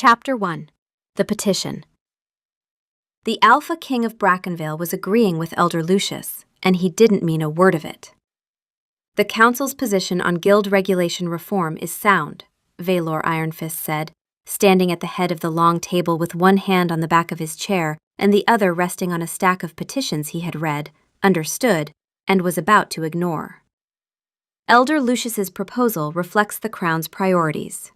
Chapter 1. The Petition. The Alpha King of Brackenvale was agreeing with Elder Lucius, and he didn't mean a word of it. The Council's position on guild regulation reform is sound, Valor Ironfist said, standing at the head of the long table with one hand on the back of his chair and the other resting on a stack of petitions he had read, understood, and was about to ignore. Elder Lucius's proposal reflects the Crown's priorities.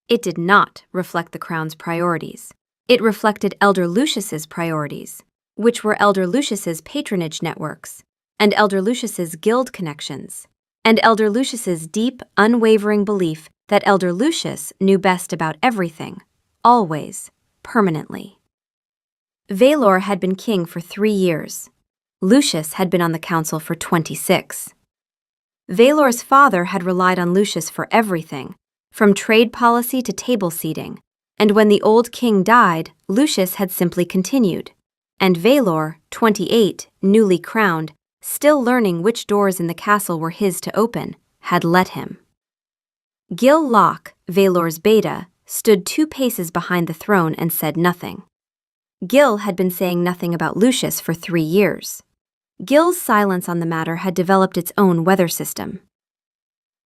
It did not reflect the Crown's priorities. It reflected Elder Lucius's priorities, which were Elder Lucius's patronage networks, and Elder Lucius's guild connections, and Elder Lucius's deep, unwavering belief that Elder Lucius knew best about everything, always, permanently. Valor had been king for 3 years. Lucius had been on the council for 26. Valor's father had relied on Lucius for everything, from trade policy to table seating, and when the old king died, Lucius had simply continued, and Valor, 28, newly crowned, still learning which doors in the castle were his to open, had let him. Gil Locke, Valor's beta, stood 2 paces behind the throne and said nothing. Gil had been saying nothing about Lucius for 3 years. Gil's silence on the matter had developed its own weather system.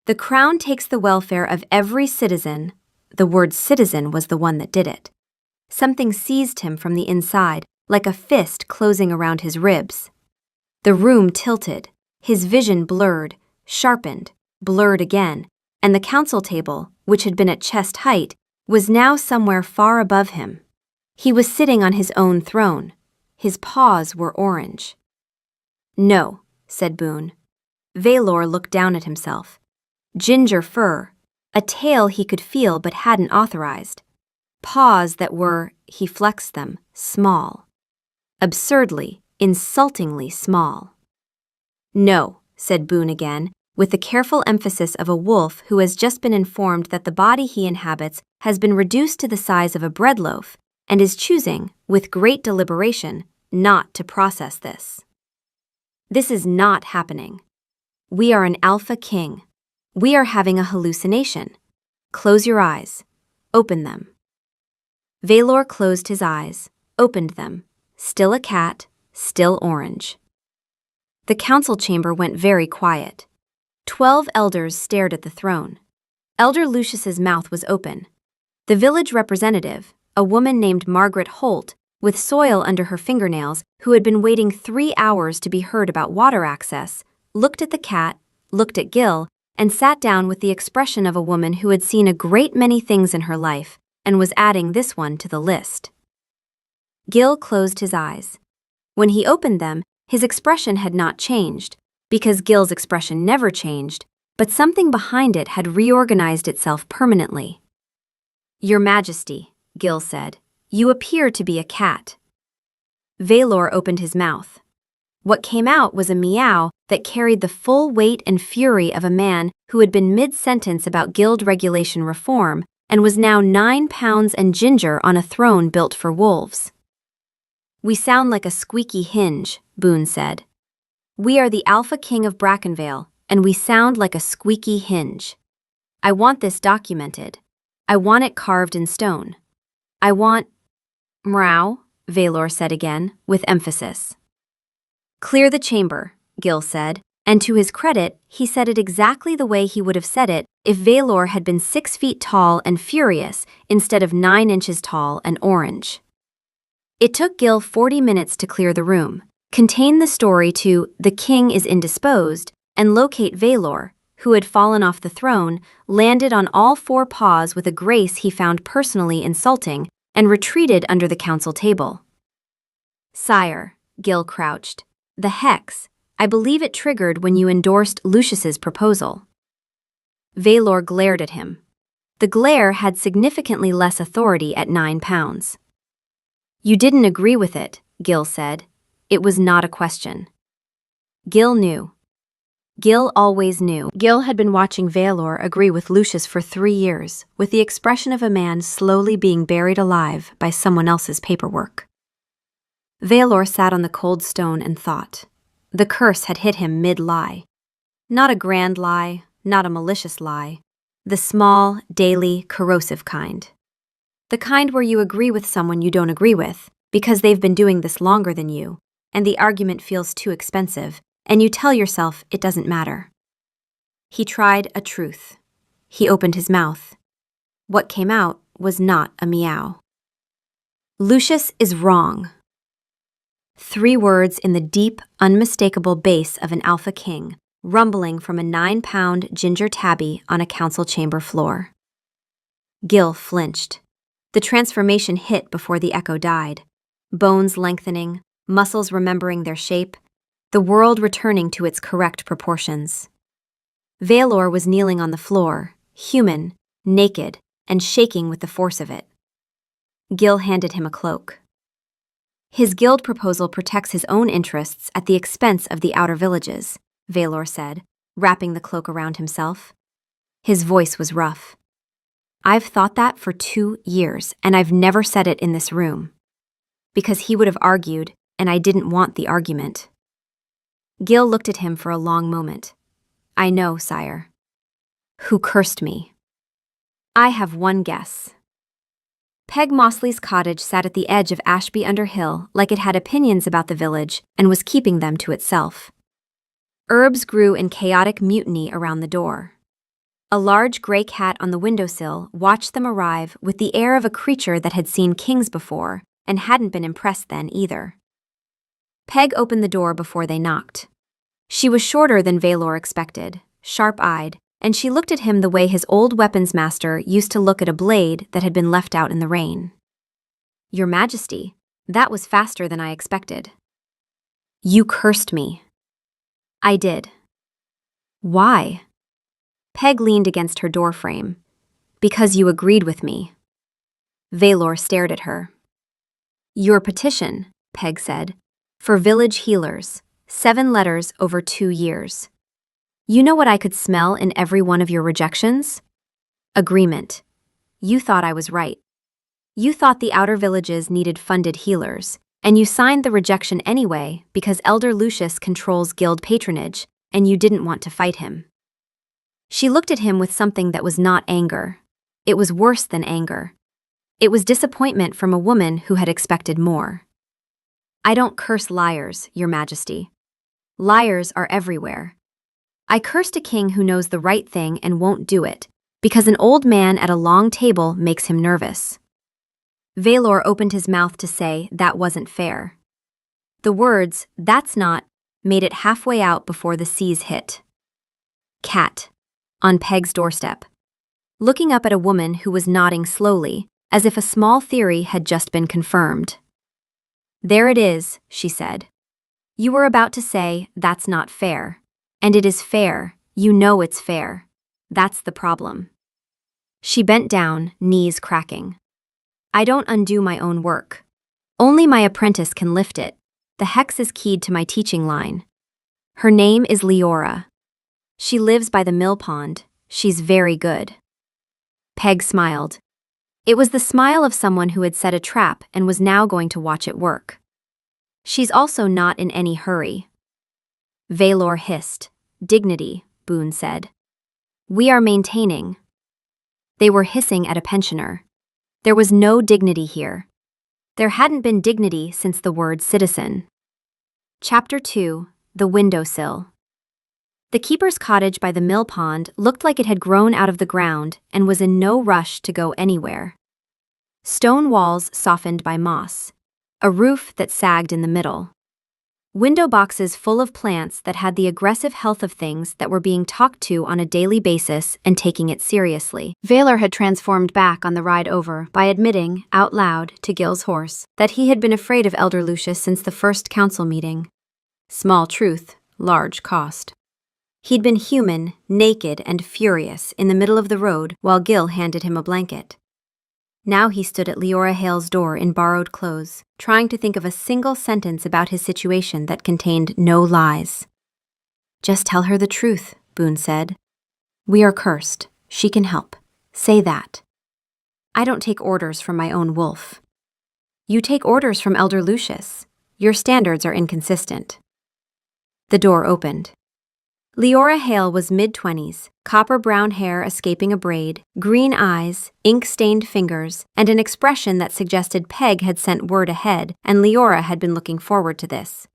The Crown takes the welfare of every citizen. The word citizen was the one that did it. Something seized him from the inside, like a fist closing around his ribs. The room tilted, his vision blurred, sharpened, blurred again, and the council table, which had been at chest height, was now somewhere far above him. He was sitting on his own throne. His paws were orange. "No," said Boone. Valor looked down at himself. Ginger fur, a tail he could feel but hadn't authorized. Paws that were, he flexed them, small. Absurdly, insultingly small. "No," said Boone again, with the careful emphasis of a wolf who has just been informed that the body he inhabits has been reduced to the size of a bread loaf and is choosing, with great deliberation, not to process this. "This is not happening. We are an Alpha King. We are having a hallucination. Close your eyes. Open them." Valor closed his eyes, opened them. Still a cat, still orange. The council chamber went very quiet. 12 elders stared at the throne. Elder Lucius's mouth was open. The village representative, a woman named Margaret Holt, with soil under her fingernails, who had been waiting 3 hours to be heard about water access, looked at the cat, looked at Gil, and sat down with the expression of a woman who had seen a great many things in her life and was adding this one to the list. Gil closed his eyes. When he opened them, his expression had not changed, because Gil's expression never changed, but something behind it had reorganized itself permanently. "Your Majesty," Gil said, "you appear to be a cat." Valor opened his mouth. What came out was a meow that carried the full weight and fury of a man who had been mid-sentence about guild regulation reform and was now 9 pounds and ginger on a throne built for wolves. "We sound like a squeaky hinge," Boone said. "We are the Alpha King of Brackenvale, and we sound like a squeaky hinge. I want this documented. I want it carved in stone. I want—" "Mrow," Valor said again, with emphasis. "Clear the chamber," Gil said, and to his credit, he said it exactly the way he would have said it if Valor had been 6 feet tall and furious instead of 9 inches tall and orange. It took Gil 40 minutes to clear the room, contain the story to "The King is indisposed," and locate Valor, who had fallen off the throne, landed on all 4 paws with a grace he found personally insulting, and retreated under the council table. "Sire," Gil crouched. "The hex, I believe it triggered when you endorsed Lucius's proposal." Valor glared at him. The glare had significantly less authority at 9 pounds. "You didn't agree with it," Gil said. "It was not a question." Gil knew. Gil always knew. Gil had been watching Valor agree with Lucius for 3 years, with the expression of a man slowly being buried alive by someone else's paperwork. Valor sat on the cold stone and thought. The curse had hit him mid-lie. Not a grand lie, not a malicious lie. The small, daily, corrosive kind. The kind where you agree with someone you don't agree with, because they've been doing this longer than you, and the argument feels too expensive, and you tell yourself it doesn't matter. He tried a truth. He opened his mouth. What came out was not a meow. Lucius is wrong. 3 words in the deep, unmistakable bass of an alpha king, rumbling from a 9-pound ginger tabby on a council chamber floor. Gil flinched. The transformation hit before the echo died. Bones lengthening, muscles remembering their shape, the world returning to its correct proportions. Valor was kneeling on the floor, human, naked, and shaking with the force of it. Gil handed him a cloak. His guild proposal protects his own interests at the expense of the outer villages, Valor said, wrapping the cloak around himself. His voice was rough. I've thought that for 2 years, and I've never said it in this room. Because he would have argued, and I didn't want the argument. Gil looked at him for a long moment. I know, sire. Who cursed me? I have one guess. Peg Mossley's cottage sat at the edge of Ashby under Hill like it had opinions about the village and was keeping them to itself. Herbs grew in chaotic mutiny around the door. A large gray cat on the windowsill watched them arrive with the air of a creature that had seen kings before and hadn't been impressed then either. Peg opened the door before they knocked. She was shorter than Valor expected, sharp-eyed, and she looked at him the way his old weapons master used to look at a blade that had been left out in the rain. Your Majesty, that was faster than I expected. You cursed me. I did. Why? Peg leaned against her doorframe. Because you agreed with me. Valor stared at her. Your petition, Peg said, for village healers, 7 letters over 2 years. You know what I could smell in every one of your rejections? Agreement. You thought I was right. You thought the outer villages needed funded healers, and you signed the rejection anyway because Elder Lucius controls guild patronage, and you didn't want to fight him. She looked at him with something that was not anger. It was worse than anger. It was disappointment from a woman who had expected more. I don't curse liars, Your Majesty. Liars are everywhere. I cursed a king who knows the right thing and won't do it, because an old man at a long table makes him nervous. Valor opened his mouth to say that wasn't fair. The words, that's not, made it halfway out before the C's hit. Cat. On Peg's doorstep. Looking up at a woman who was nodding slowly, as if a small theory had just been confirmed. There it is, she said. You were about to say, that's not fair. And it is fair, you know it's fair. That's the problem. She bent down, knees cracking. I don't undo my own work. Only my apprentice can lift it. The hex is keyed to my teaching line. Her name is Leora. She lives by the mill pond. She's very good. Peg smiled. It was the smile of someone who had set a trap and was now going to watch it work. She's also not in any hurry. Valor hissed. Dignity, Boone said. We are maintaining. They were hissing at a pensioner. There was no dignity here. There hadn't been dignity since the word citizen. Chapter 2, The Windowsill. The keeper's cottage by the mill pond looked like it had grown out of the ground and was in no rush to go anywhere. Stone walls softened by moss. A roof that sagged in the middle. Window boxes full of plants that had the aggressive health of things that were being talked to on a daily basis and taking it seriously. Valor had transformed back on the ride over by admitting, out loud, to Gil's horse, that he had been afraid of Elder Lucius since the first council meeting. Small truth, large cost. He'd been human, naked, and furious in the middle of the road while Gil handed him a blanket. Now he stood at Leora Hale's door in borrowed clothes, trying to think of a single sentence about his situation that contained no lies. Just tell her the truth, Boone said. We are cursed. She can help. Say that. I don't take orders from my own wolf. You take orders from Elder Lucius. Your standards are inconsistent. The door opened. Leora Hale was mid-20s, copper-brown hair escaping a braid, green eyes, ink-stained fingers, and an expression that suggested Peg had sent word ahead and Leora had been looking forward to this.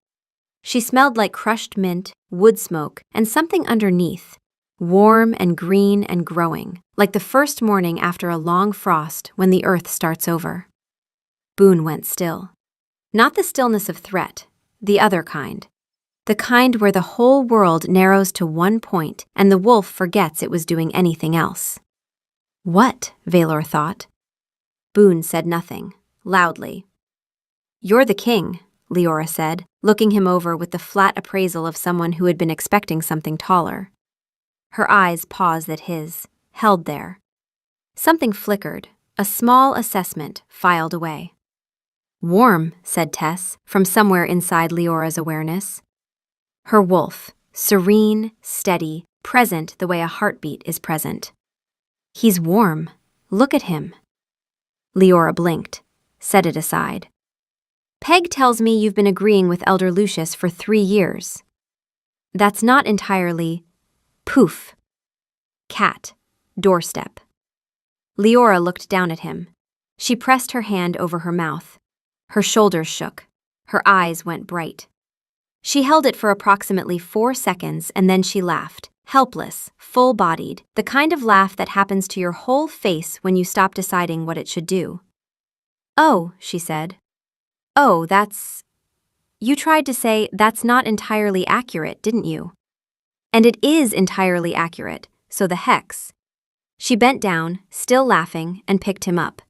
She smelled like crushed mint, wood smoke, and something underneath, warm and green and growing, like the first morning after a long frost when the earth starts over. Boone went still. Not the stillness of threat, the other kind. The kind where the whole world narrows to one point and the wolf forgets it was doing anything else. What? Valor thought. Boone said nothing, loudly. You're the king, Leora said, looking him over with the flat appraisal of someone who had been expecting something taller. Her eyes paused at his, held there. Something flickered, a small assessment filed away. Warm, said Tess, from somewhere inside Leora's awareness. Her wolf, serene, steady, present the way a heartbeat is present. He's warm. Look at him. Leora blinked, set it aside. Peg tells me you've been agreeing with Elder Lucius for 3 years. That's not entirely... Poof. Cat. Doorstep. Leora looked down at him. She pressed her hand over her mouth. Her shoulders shook. Her eyes went bright. She held it for approximately 4 seconds and then she laughed, helpless, full-bodied, the kind of laugh that happens to your whole face when you stop deciding what it should do. Oh, she said. Oh, that's... You tried to say that's not entirely accurate, didn't you? And it is entirely accurate, so the hex. She bent down, still laughing, and picked him up.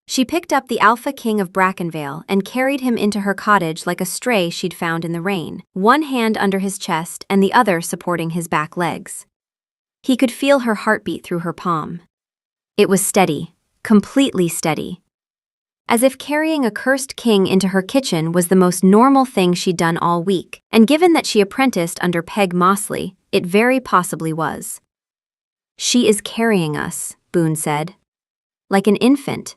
She picked up the Alpha King of Brackenvale and carried him into her cottage like a stray she'd found in the rain, one hand under his chest and the other supporting his back legs. He could feel her heartbeat through her palm. It was steady, completely steady. As if carrying a cursed king into her kitchen was the most normal thing she'd done all week, and given that she apprenticed under Peg Mosley, it very possibly was. She is carrying us, Boone said. Like an infant.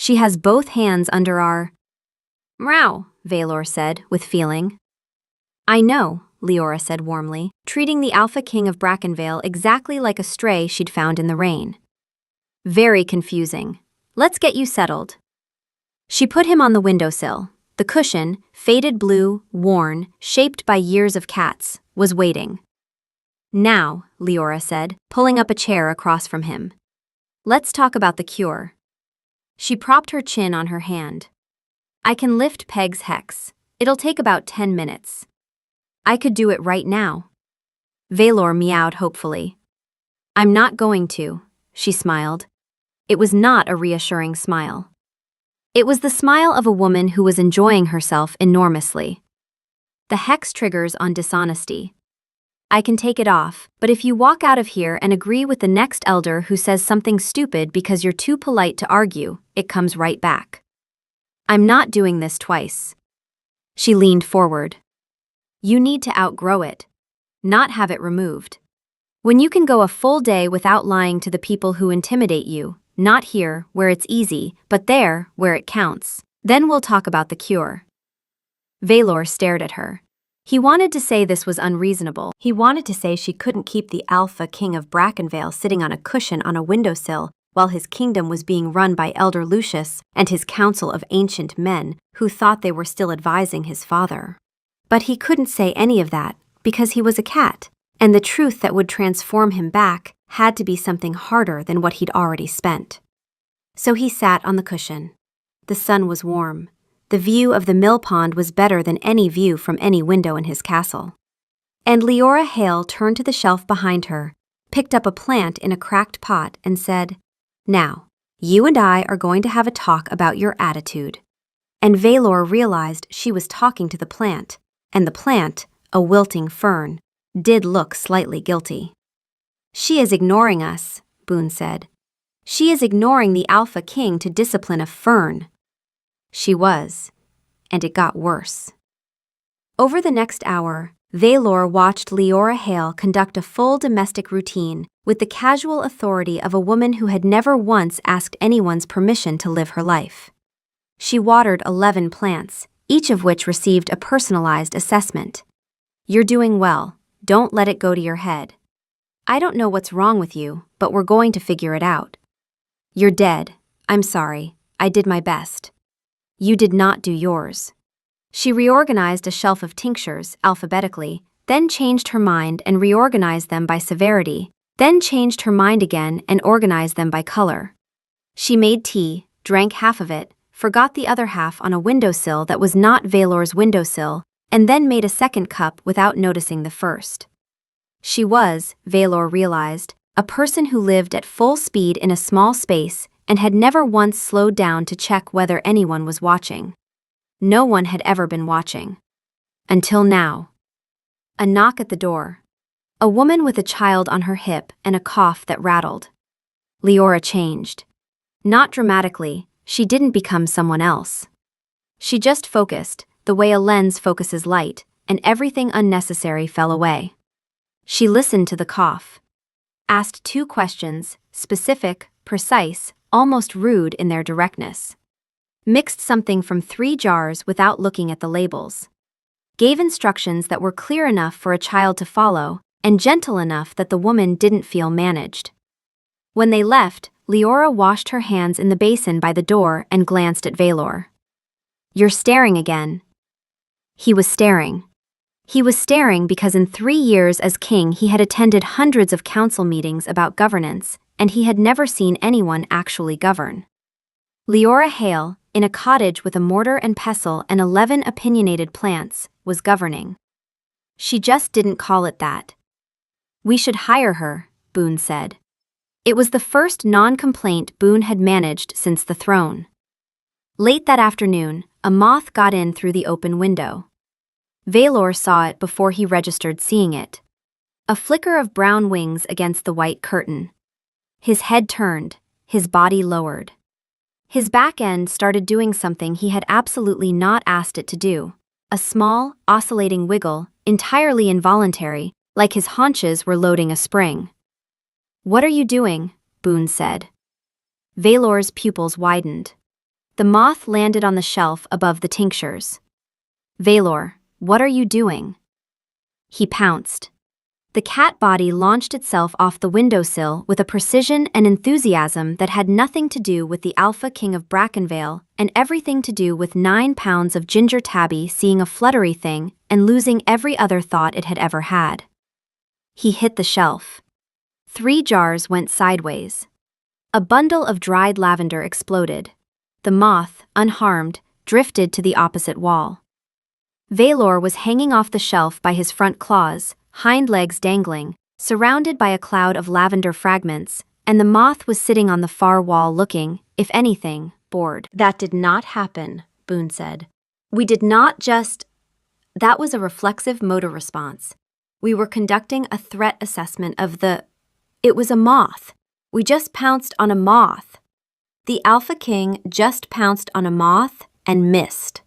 She has both hands under our... Meow, Valor said, with feeling. I know, Leora said warmly, treating the Alpha King of Brackenvale exactly like a stray she'd found in the rain. Very confusing. Let's get you settled. She put him on the windowsill. The cushion, faded blue, worn, shaped by years of cats, was waiting. Now, Leora said, pulling up a chair across from him. Let's talk about the cure. She propped her chin on her hand. I can lift Peg's hex. It'll take about 10 minutes. I could do it right now. Valor meowed hopefully. I'm not going to, she smiled. It was not a reassuring smile. It was the smile of a woman who was enjoying herself enormously. The hex triggers on dishonesty. I can take it off, but if you walk out of here and agree with the next elder who says something stupid because you're too polite to argue, it comes right back. I'm not doing this twice. She leaned forward. You need to outgrow it, not have it removed. When you can go a full day without lying to the people who intimidate you, not here, where it's easy, but there, where it counts, then we'll talk about the cure. Valor stared at her. He wanted to say this was unreasonable. He wanted to say she couldn't keep the Alpha King of Brackenvale sitting on a cushion on a windowsill while his kingdom was being run by Elder Lucius and his council of ancient men who thought they were still advising his father. But he couldn't say any of that because he was a cat, and the truth that would transform him back had to be something harder than what he'd already spent. So he sat on the cushion. The sun was warm. The view of the mill pond was better than any view from any window in his castle. And Leora Hale turned to the shelf behind her, picked up a plant in a cracked pot, and said, Now, you and I are going to have a talk about your attitude. And Valor realized she was talking to the plant, and the plant, a wilting fern, did look slightly guilty. She is ignoring us, Boone said. She is ignoring the Alpha King to discipline a fern. She was, and it got worse. Over the next hour, Valor watched Leora Hale conduct a full domestic routine with the casual authority of a woman who had never once asked anyone's permission to live her life. She watered 11 plants, each of which received a personalized assessment. You're doing well, don't let it go to your head. I don't know what's wrong with you, but we're going to figure it out. You're dead. I'm sorry. I did my best. You did not do yours. She reorganized a shelf of tinctures alphabetically, then changed her mind and reorganized them by severity, then changed her mind again and organized them by color. She made tea, drank half of it, forgot the other half on a windowsill that was not Valor's windowsill, and then made a second cup without noticing the first. She was, Valor realized, a person who lived at full speed in a small space and had never once slowed down to check whether anyone was watching. No one had ever been watching. Until now. A knock at the door. A woman with a child on her hip and a cough that rattled. Leora changed. Not dramatically, she didn't become someone else. She just focused, the way a lens focuses light, and everything unnecessary fell away. She listened to the cough. Asked 2 questions, specific, precise, almost rude in their directness. Mixed something from 3 jars without looking at the labels. Gave instructions that were clear enough for a child to follow, and gentle enough that the woman didn't feel managed. When they left, Leora washed her hands in the basin by the door and glanced at Valor. You're staring again. He was staring. He was staring because in 3 years as king he had attended hundreds of council meetings about governance, and he had never seen anyone actually govern. Leora Hale, in a cottage with a mortar and pestle and 11 opinionated plants, was governing. She just didn't call it that. We should hire her, Boone said. It was the first non-complaint Boone had managed since the throne. Late that afternoon, a moth got in through the open window. Valor saw it before he registered seeing it. A flicker of brown wings against the white curtain. His head turned, his body lowered. His back end started doing something he had absolutely not asked it to do. A small, oscillating wiggle, entirely involuntary, like his haunches were loading a spring. What are you doing? Boone said. Valor's pupils widened. The moth landed on the shelf above the tinctures. Valor, what are you doing? He pounced. The cat body launched itself off the windowsill with a precision and enthusiasm that had nothing to do with the Alpha King of Brackenvale and everything to do with 9 pounds of ginger tabby seeing a fluttery thing and losing every other thought it had ever had. He hit the shelf. 3 jars went sideways. A bundle of dried lavender exploded. The moth, unharmed, drifted to the opposite wall. Valor was hanging off the shelf by his front claws, hind legs dangling, surrounded by a cloud of lavender fragments, and the moth was sitting on the far wall looking, if anything, bored. That did not happen, Boone said. We did not just... That was a reflexive motor response. We were conducting a threat assessment of the... It was a moth. We just pounced on a moth. The Alpha King just pounced on a moth and missed.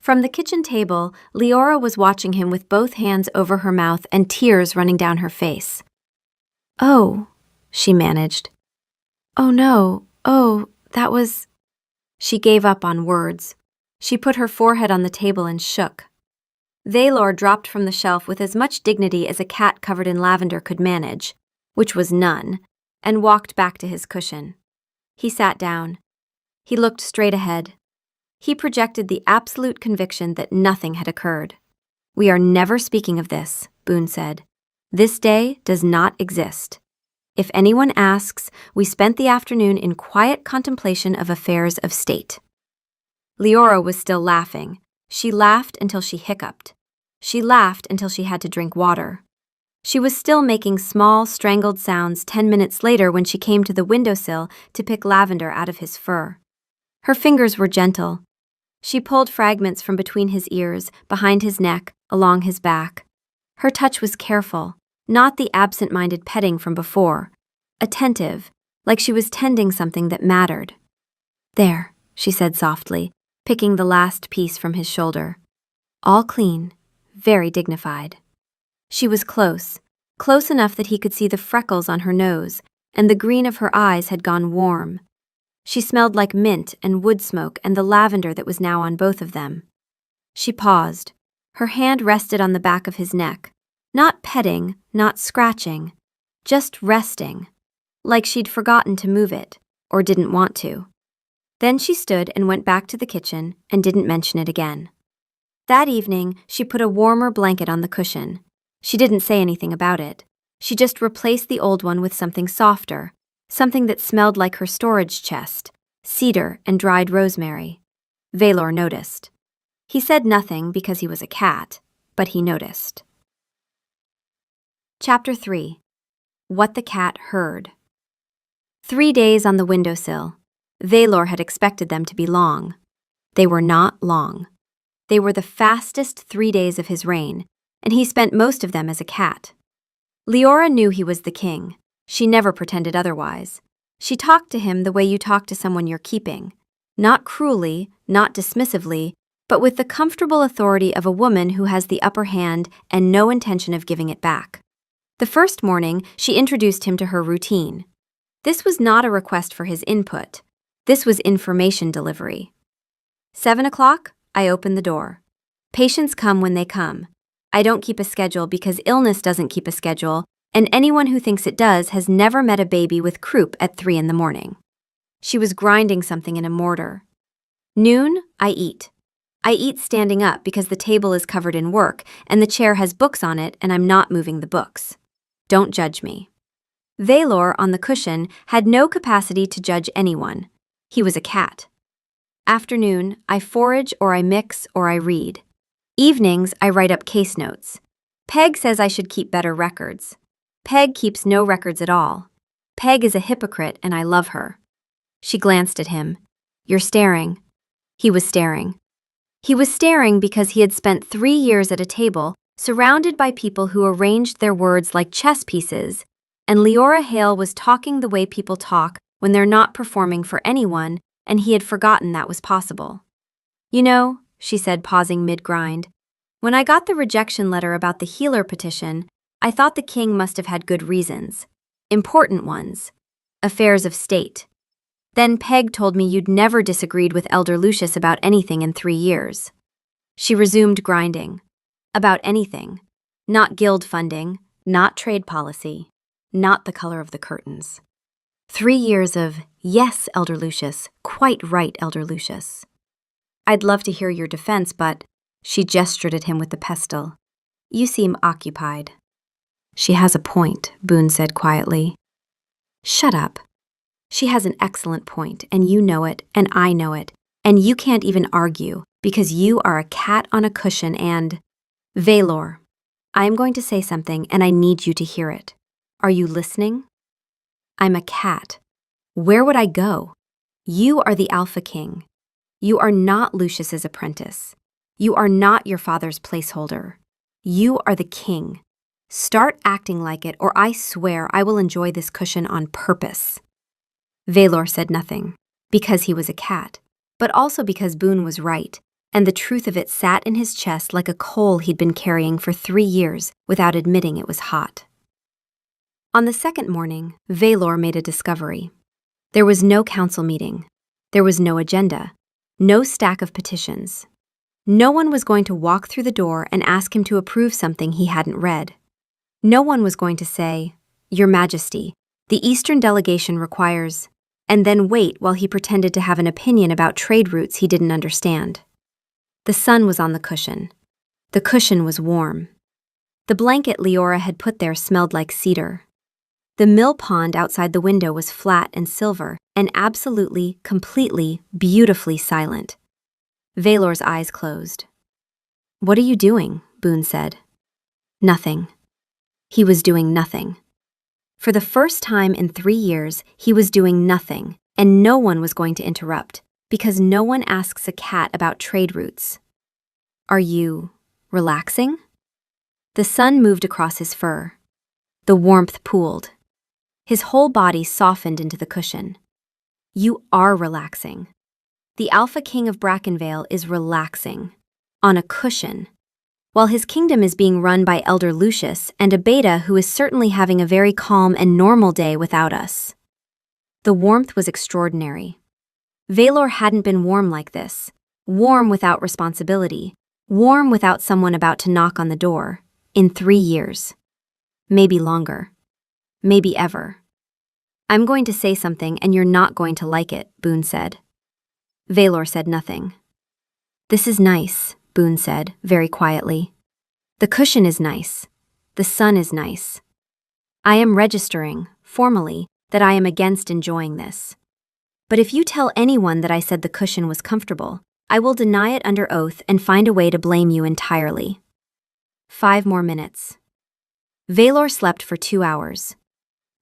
From the kitchen table, Leora was watching him with both hands over her mouth and tears running down her face. Oh, she managed. Oh no, that was... She gave up on words. She put her forehead on the table and shook. Valor dropped from the shelf with as much dignity as a cat covered in lavender could manage, which was none, and walked back to his cushion. He sat down. He looked straight ahead. He projected the absolute conviction that nothing had occurred. We are never speaking of this, Boone said. This day does not exist. If anyone asks, we spent the afternoon in quiet contemplation of affairs of state. Leora was still laughing. She laughed until she hiccuped. She laughed until she had to drink water. She was still making small, strangled sounds 10 minutes later when she came to the windowsill to pick lavender out of his fur. Her fingers were gentle. She pulled fragments from between his ears, behind his neck, along his back. Her touch was careful, not the absent-minded petting from before. Attentive, like she was tending something that mattered. There, she said softly, picking the last piece from his shoulder. All clean, very dignified. She was close enough that he could see the freckles on her nose, and the green of her eyes had gone warm. She smelled like mint and wood smoke and the lavender that was now on both of them. She paused. Her hand rested on the back of his neck. Not petting, not scratching, just resting, like she'd forgotten to move it, or didn't want to. Then she stood and went back to the kitchen and didn't mention it again. That evening, she put a warmer blanket on the cushion. She didn't say anything about it. She just replaced the old one with something softer, something that smelled like her storage chest, cedar and dried rosemary. Valor noticed. He said nothing because he was a cat, but he noticed. Chapter 3. What the Cat Heard. 3 days on the windowsill. Valor had expected them to be long. They were not long. They were the fastest 3 days of his reign, and he spent most of them as a cat. Leora knew he was the king. She never pretended otherwise. She talked to him the way you talk to someone you're keeping. Not cruelly, not dismissively, but with the comfortable authority of a woman who has the upper hand and no intention of giving it back. The first morning, she introduced him to her routine. This was not a request for his input. This was information delivery. 7 o'clock, I open the door. Patients come when they come. I don't keep a schedule because illness doesn't keep a schedule, and anyone who thinks it does has never met a baby with croup at 3 in the morning. She was grinding something in a mortar. Noon, I eat. I eat standing up because the table is covered in work, and the chair has books on it, and I'm not moving the books. Don't judge me. Valor, on the cushion, had no capacity to judge anyone. He was a cat. Afternoon, I forage or I mix or I read. Evenings, I write up case notes. Peg says I should keep better records. Peg keeps no records at all. Peg is a hypocrite and I love her. She glanced at him. You're staring. He was staring. He was staring because he had spent 3 years at a table, surrounded by people who arranged their words like chess pieces, and Leora Hale was talking the way people talk when they're not performing for anyone, and he had forgotten that was possible. You know, she said, pausing mid-grind, when I got the rejection letter about the healer petition, I thought the king must have had good reasons. Important ones. Affairs of state. Then Peg told me you'd never disagreed with Elder Lucius about anything in 3 years. She resumed grinding. About anything. Not guild funding, not trade policy, not the color of the curtains. 3 years of, yes, Elder Lucius, quite right, Elder Lucius. I'd love to hear your defense, but, she gestured at him with the pestle. You seem occupied. She has a point, Boone said quietly. Shut up. She has an excellent point, and you know it, and I know it, and you can't even argue, because you are a cat on a cushion and… Valor, I am going to say something, and I need you to hear it. Are you listening? I'm a cat. Where would I go? You are the Alpha King. You are not Lucius's apprentice. You are not your father's placeholder. You are the king. Start acting like it, or I swear I will enjoy this cushion on purpose. Valor said nothing, because he was a cat, but also because Boone was right, and the truth of it sat in his chest like a coal he'd been carrying for 3 years without admitting it was hot. On the second morning, Valor made a discovery. There was no council meeting. There was no agenda. No stack of petitions. No one was going to walk through the door and ask him to approve something he hadn't read. No one was going to say, Your Majesty, the Eastern delegation requires, and then wait while he pretended to have an opinion about trade routes he didn't understand. The sun was on the cushion. The cushion was warm. The blanket Leora had put there smelled like cedar. The mill pond outside the window was flat and silver and absolutely, completely, beautifully silent. Valor's eyes closed. What are you doing? Boone said. Nothing. He was doing nothing. For the first time in 3 years, he was doing nothing, and no one was going to interrupt, because no one asks a cat about trade routes. Are you relaxing? The sun moved across his fur. The warmth pooled. His whole body softened into the cushion. You are relaxing. The Alpha King of Brackenvale is relaxing. On a cushion. While his kingdom is being run by Elder Lucius and a beta who is certainly having a very calm and normal day without us. The warmth was extraordinary. Valor hadn't been warm like this. Warm without responsibility. Warm without someone about to knock on the door. In 3 years. Maybe longer. Maybe ever. I'm going to say something and you're not going to like it, Boone said. Valor said nothing. This is nice, Boone said, very quietly. The cushion is nice. The sun is nice. I am registering, formally, that I am against enjoying this. But if you tell anyone that I said the cushion was comfortable, I will deny it under oath and find a way to blame you entirely. 5 more minutes. Valor slept for 2 hours.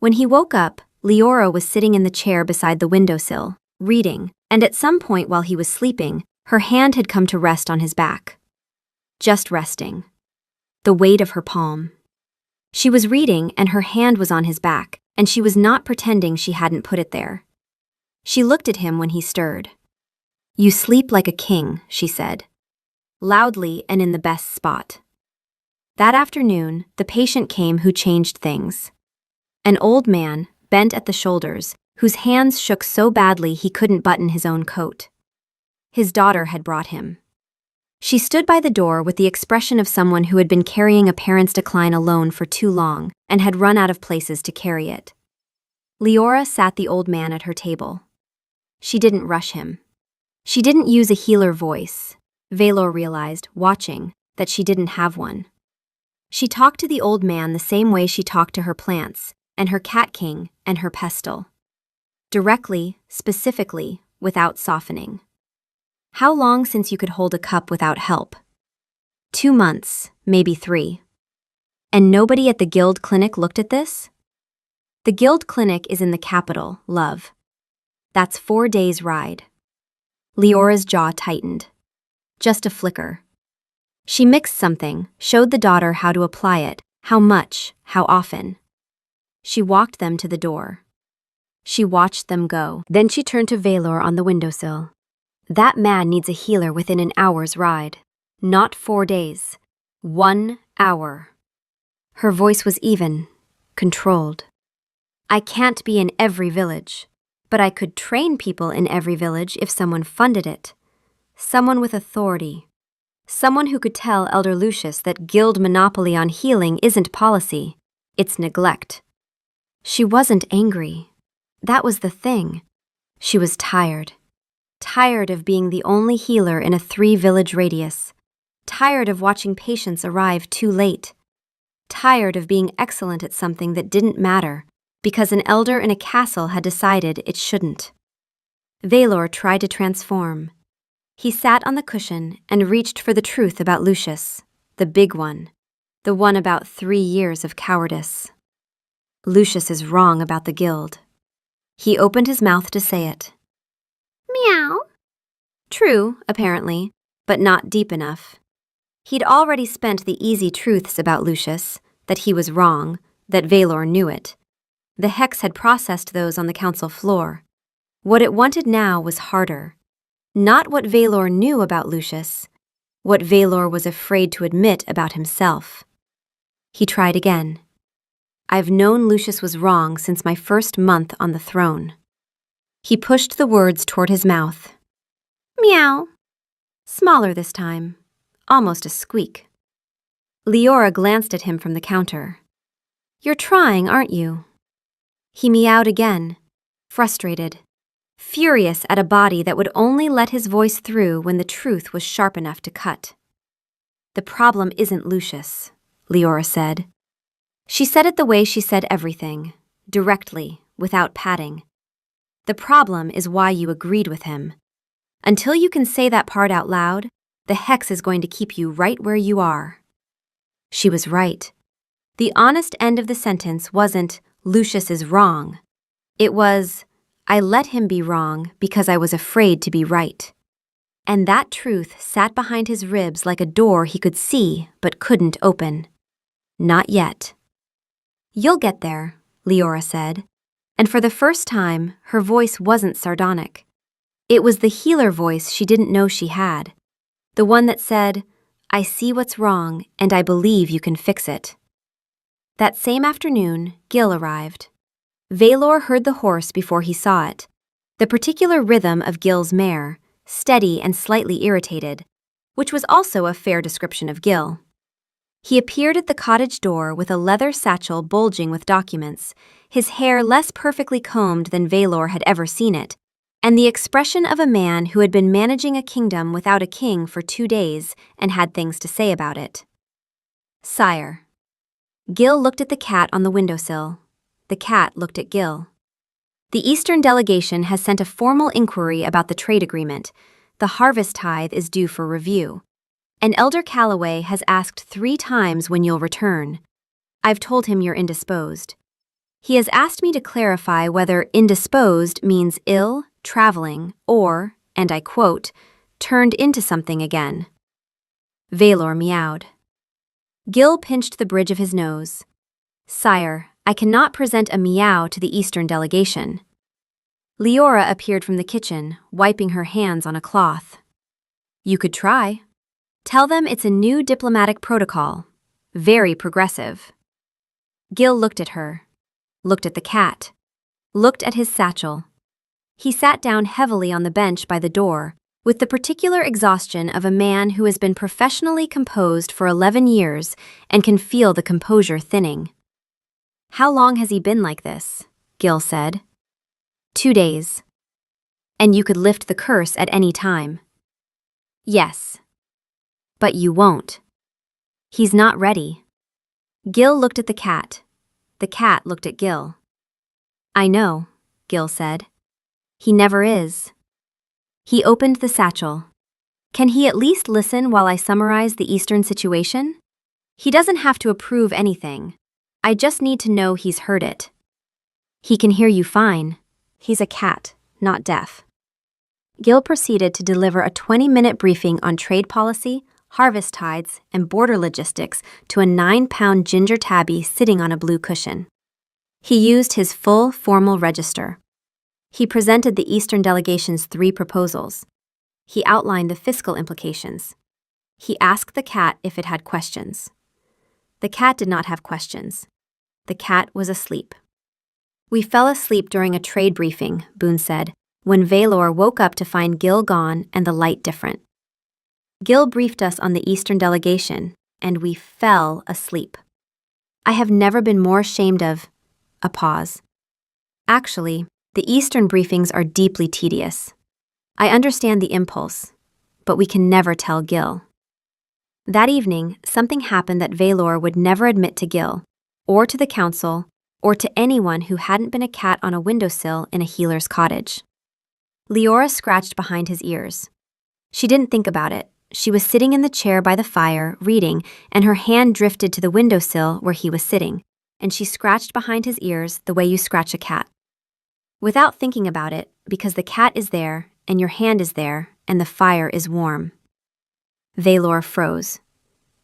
When he woke up, Leora was sitting in the chair beside the windowsill, reading, and at some point while he was sleeping, her hand had come to rest on his back. Just resting. The weight of her palm. She was reading and her hand was on his back, and she was not pretending she hadn't put it there. She looked at him when he stirred. You sleep like a king, she said. Loudly and in the best spot. That afternoon, the patient came who changed things. An old man, bent at the shoulders, whose hands shook so badly he couldn't button his own coat. His daughter had brought him. She stood by the door with the expression of someone who had been carrying a parent's decline alone for too long and had run out of places to carry it. Leora sat the old man at her table. She didn't rush him. She didn't use a healer voice. Valor realized, watching, that she didn't have one. She talked to the old man the same way she talked to her plants, and her cat king, and her pestle. Directly, specifically, without softening. How long since you could hold a cup without help? 2 months, maybe 3. And nobody at the Guild Clinic looked at this? The Guild Clinic is in the capital, love. That's 4 days' ride. Leora's jaw tightened. Just a flicker. She mixed something, showed the daughter how to apply it, how much, how often. She walked them to the door. She watched them go. Then she turned to Valor on the windowsill. That man needs a healer within an hour's ride. Not 4 days. 1 hour. Her voice was even, controlled. I can't be in every village, but I could train people in every village if someone funded it. Someone with authority. Someone who could tell Elder Lucius that guild monopoly on healing isn't policy, it's neglect. She wasn't angry. That was the thing. She was tired. Tired of being the only healer in a 3-village radius. Tired of watching patients arrive too late. Tired of being excellent at something that didn't matter, because an elder in a castle had decided it shouldn't. Valor tried to transform. He sat on the cushion and reached for the truth about Lucius, the big one, the one about 3 years of cowardice. Lucius is wrong about the guild. He opened his mouth to say it. Meow. True, apparently, but not deep enough. He'd already spent the easy truths about Lucius, that he was wrong, that Valor knew it. The Hex had processed those on the council floor. What it wanted now was harder. Not what Valor knew about Lucius, what Valor was afraid to admit about himself. He tried again. I've known Lucius was wrong since my first month on the throne. He pushed the words toward his mouth. Meow. Smaller this time, almost a squeak. Leora glanced at him from the counter. You're trying, aren't you? He meowed again, frustrated. Furious at a body that would only let his voice through when the truth was sharp enough to cut. The problem isn't Lucius, Leora said. She said it the way she said everything, directly, without padding. The problem is why you agreed with him. Until you can say that part out loud, the Hex is going to keep you right where you are. She was right. The honest end of the sentence wasn't, Lucius is wrong. It was, I let him be wrong because I was afraid to be right. And that truth sat behind his ribs like a door he could see but couldn't open. Not yet. You'll get there, Leora said, and for the first time, her voice wasn't sardonic. It was the healer voice she didn't know she had, the one that said, I see what's wrong and I believe you can fix it. That same afternoon, Gil arrived. Valor heard the horse before he saw it, the particular rhythm of Gil's mare, steady and slightly irritated, which was also a fair description of Gil. He appeared at the cottage door with a leather satchel bulging with documents, his hair less perfectly combed than Valor had ever seen it, and the expression of a man who had been managing a kingdom without a king for 2 days and had things to say about it. "Sire." Gil looked at the cat on the windowsill. The cat looked at Gil. "The Eastern delegation has sent a formal inquiry about the trade agreement. The harvest tithe is due for review. And Elder Calloway has asked 3 times when you'll return. I've told him you're indisposed. He has asked me to clarify whether indisposed means ill, traveling, or, and I quote, turned into something again." Valor meowed. Gil pinched the bridge of his nose. "Sire, I cannot present a meow to the Eastern delegation." Leora appeared from the kitchen, wiping her hands on a cloth. "You could try. Tell them it's a new diplomatic protocol. Very progressive." Gil looked at her, looked at the cat, looked at his satchel. He sat down heavily on the bench by the door, with the particular exhaustion of a man who has been professionally composed for 11 years and can feel the composure thinning. "How long has he been like this?" Gil said. 2 days. "And you could lift the curse at any time." "Yes. But you won't. He's not ready." Gil looked at the cat. The cat looked at Gil. "I know," Gil said. "He never is." He opened the satchel. "Can he at least listen while I summarize the Eastern situation? He doesn't have to approve anything. I just need to know he's heard it." "He can hear you fine. He's a cat, not deaf." Gil proceeded to deliver a 20-minute briefing on trade policy, harvest tides, and border logistics to a 9-pound ginger tabby sitting on a blue cushion. He used his full, formal register. He presented the Eastern delegation's 3 proposals. He outlined the fiscal implications. He asked the cat if it had questions. The cat did not have questions. The cat was asleep. "We fell asleep during a trade briefing," Boone said, when Valor woke up to find Gil gone and the light different. "Gil briefed us on the Eastern delegation, and we fell asleep. I have never been more ashamed of—" a pause. "Actually, the Eastern briefings are deeply tedious. I understand the impulse, but we can never tell Gil." That evening, something happened that Valor would never admit to Gil, or to the council, or to anyone who hadn't been a cat on a windowsill in a healer's cottage. Leora scratched behind his ears. She didn't think about it. She was sitting in the chair by the fire, reading, and her hand drifted to the windowsill where he was sitting, and she scratched behind his ears the way you scratch a cat. Without thinking about it, because the cat is there, and your hand is there, and the fire is warm. Valor froze.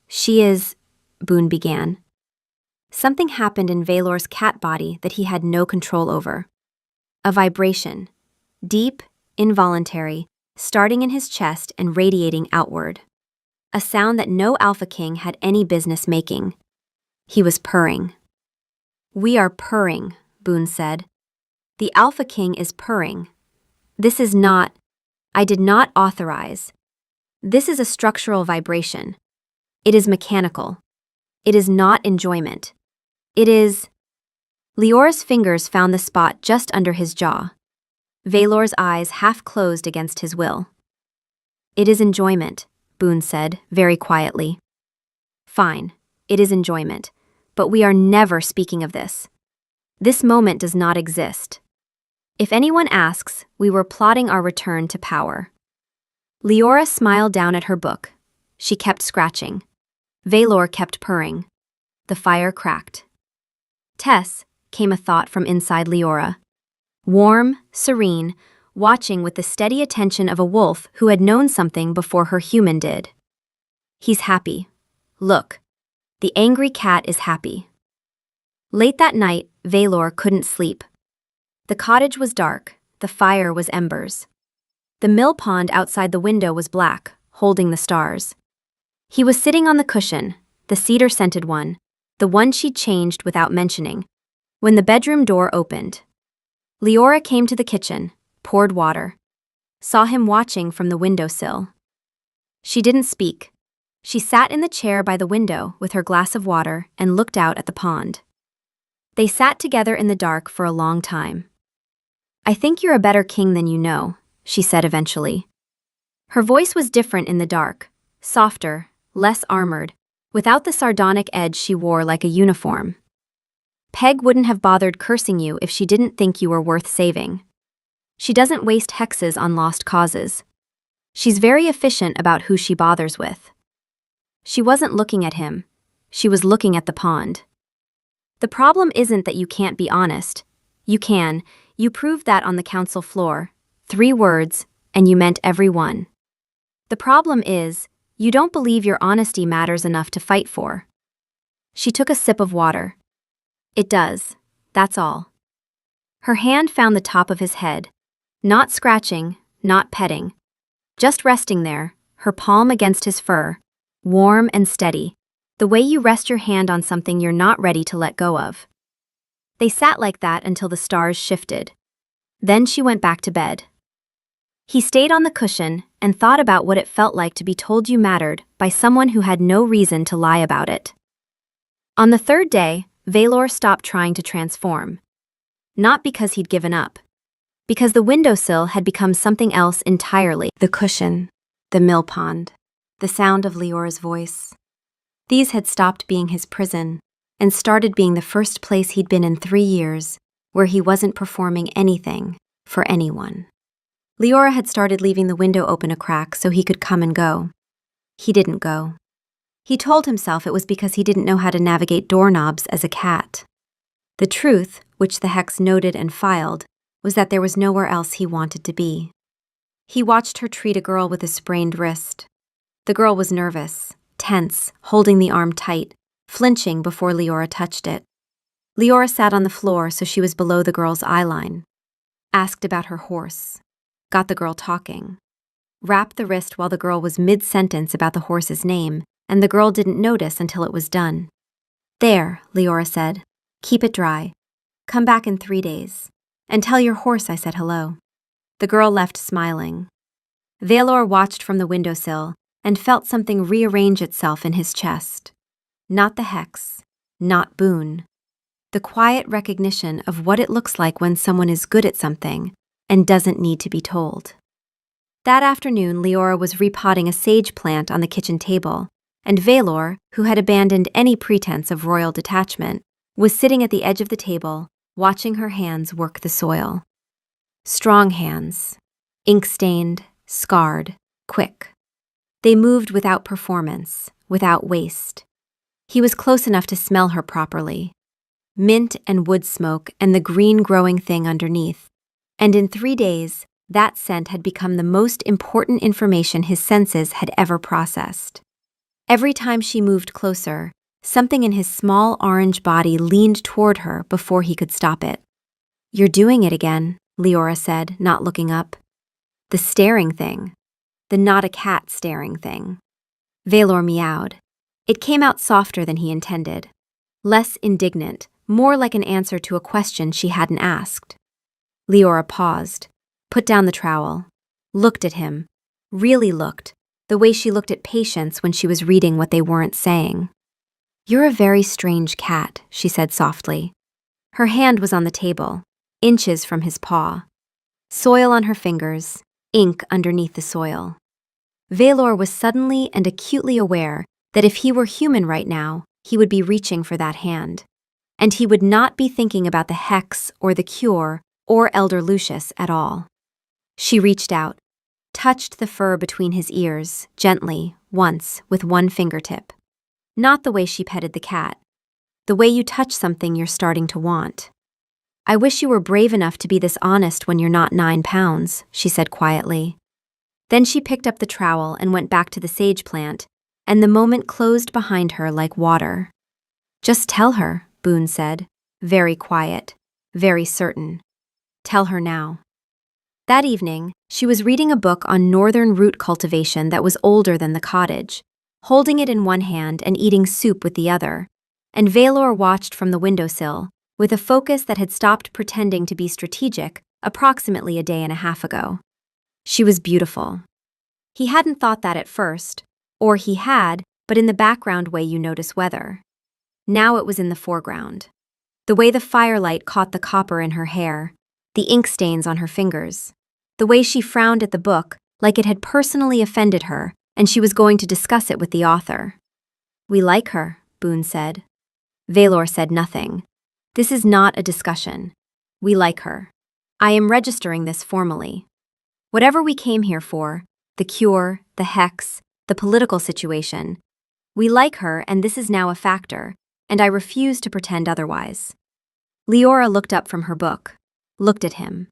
"She is," Boone began. Something happened in Valor's cat body that he had no control over. A vibration, deep, involuntary, starting in his chest and radiating outward. A sound that no Alpha King had any business making. He was purring. "We are purring," Boone said. "The Alpha King is purring. This is not— I did not authorize. This is a structural vibration. It is mechanical. It is not enjoyment. It is—" Leora's fingers found the spot just under his jaw. Valor's eyes half closed against his will. "It is enjoyment," Boone said, very quietly. "Fine, it is enjoyment, but we are never speaking of this. This moment does not exist. If anyone asks, we were plotting our return to power." Leora smiled down at her book. She kept scratching. Valor kept purring. The fire cracked. "Tess," came a thought from inside Leora. Warm, serene, watching with the steady attention of a wolf who had known something before her human did. "He's happy. Look. The angry cat is happy." Late that night, Valor couldn't sleep. The cottage was dark, the fire was embers. The mill pond outside the window was black, holding the stars. He was sitting on the cushion, the cedar-scented one, the one she'd changed without mentioning, when the bedroom door opened. Leora came to the kitchen, poured water, saw him watching from the windowsill. She didn't speak. She sat in the chair by the window with her glass of water and looked out at the pond. They sat together in the dark for a long time. "I think you're a better king than you know," she said eventually. Her voice was different in the dark, softer, less armored, without the sardonic edge she wore like a uniform. "Peg wouldn't have bothered cursing you if she didn't think you were worth saving. She doesn't waste hexes on lost causes. She's very efficient about who she bothers with." She wasn't looking at him. She was looking at the pond. "The problem isn't that you can't be honest. You can. You proved that on the council floor. 3 words, and you meant every one. The problem is, you don't believe your honesty matters enough to fight for." She took a sip of water. "It does. That's all." Her hand found the top of his head. Not scratching, not petting. Just resting there, her palm against his fur, warm and steady, the way you rest your hand on something you're not ready to let go of. They sat like that until the stars shifted. Then she went back to bed. He stayed on the cushion and thought about what it felt like to be told you mattered by someone who had no reason to lie about it. On the 3rd day, Valor stopped trying to transform. Not because he'd given up. Because the windowsill had become something else entirely. The cushion, the mill pond, the sound of Leora's voice. These had stopped being his prison and started being the first place he'd been in 3 years where he wasn't performing anything for anyone. Leora had started leaving the window open a crack so he could come and go. He didn't go. He told himself it was because he didn't know how to navigate doorknobs as a cat. The truth, which the hex noted and filed, was that there was nowhere else he wanted to be. He watched her treat a girl with a sprained wrist. The girl was nervous, tense, holding the arm tight, flinching before Leora touched it. Leora sat on the floor so she was below the girl's eye line. Asked about her horse. Got the girl talking. Wrapped the wrist while the girl was mid-sentence about the horse's name, and the girl didn't notice until it was done. "There," Leora said. "Keep it dry. Come back in 3 days. And tell your horse I said hello." The girl left smiling. Valor watched from the windowsill and felt something rearrange itself in his chest. Not the hex, not Boone. The quiet recognition of what it looks like when someone is good at something and doesn't need to be told. That afternoon, Leora was repotting a sage plant on the kitchen table, and Valor, who had abandoned any pretense of royal detachment, was sitting at the edge of the table, watching her hands work the soil. Strong hands, ink-stained, scarred, quick. They moved without performance, without waste. He was close enough to smell her properly. Mint and wood smoke and the green growing thing underneath. And in 3 days, that scent had become the most important information his senses had ever processed. Every time she moved closer, something in his small orange body leaned toward her before he could stop it. "You're doing it again," Leora said, not looking up. "The staring thing. The not a cat staring thing." Valor meowed. It came out softer than he intended. Less indignant, more like an answer to a question she hadn't asked. Leora paused, put down the trowel, looked at him, really looked, the way she looked at patients when she was reading what they weren't saying. "You're a very strange cat," she said softly. Her hand was on the table, inches from his paw. Soil on her fingers, ink underneath the soil. Valor was suddenly and acutely aware that if he were human right now, he would be reaching for that hand. And he would not be thinking about the hex or the cure or Elder Lucius at all. She reached out, touched the fur between his ears, gently, once, with one fingertip. Not the way she petted the cat. The way you touch something you're starting to want. "I wish you were brave enough to be this honest when you're not 9 pounds, she said quietly. Then she picked up the trowel and went back to the sage plant, and the moment closed behind her like water. "Just tell her," Boone said, very quiet, very certain. "Tell her now." That evening, she was reading a book on northern root cultivation that was older than the cottage, holding it in one hand and eating soup with the other, and Valor watched from the windowsill, with a focus that had stopped pretending to be strategic approximately a day and a half ago. She was beautiful. He hadn't thought that at first, or he had, but in the background way you notice weather. Now it was in the foreground. The way the firelight caught the copper in her hair, the ink stains on her fingers, the way she frowned at the book like it had personally offended her and she was going to discuss it with the author. "We like her," Boone said. Valor said nothing. "This is not a discussion. We like her. I am registering this formally. Whatever we came here for, the cure, the hex, the political situation, we like her and this is now a factor, and I refuse to pretend otherwise." Leora looked up from her book, looked at him.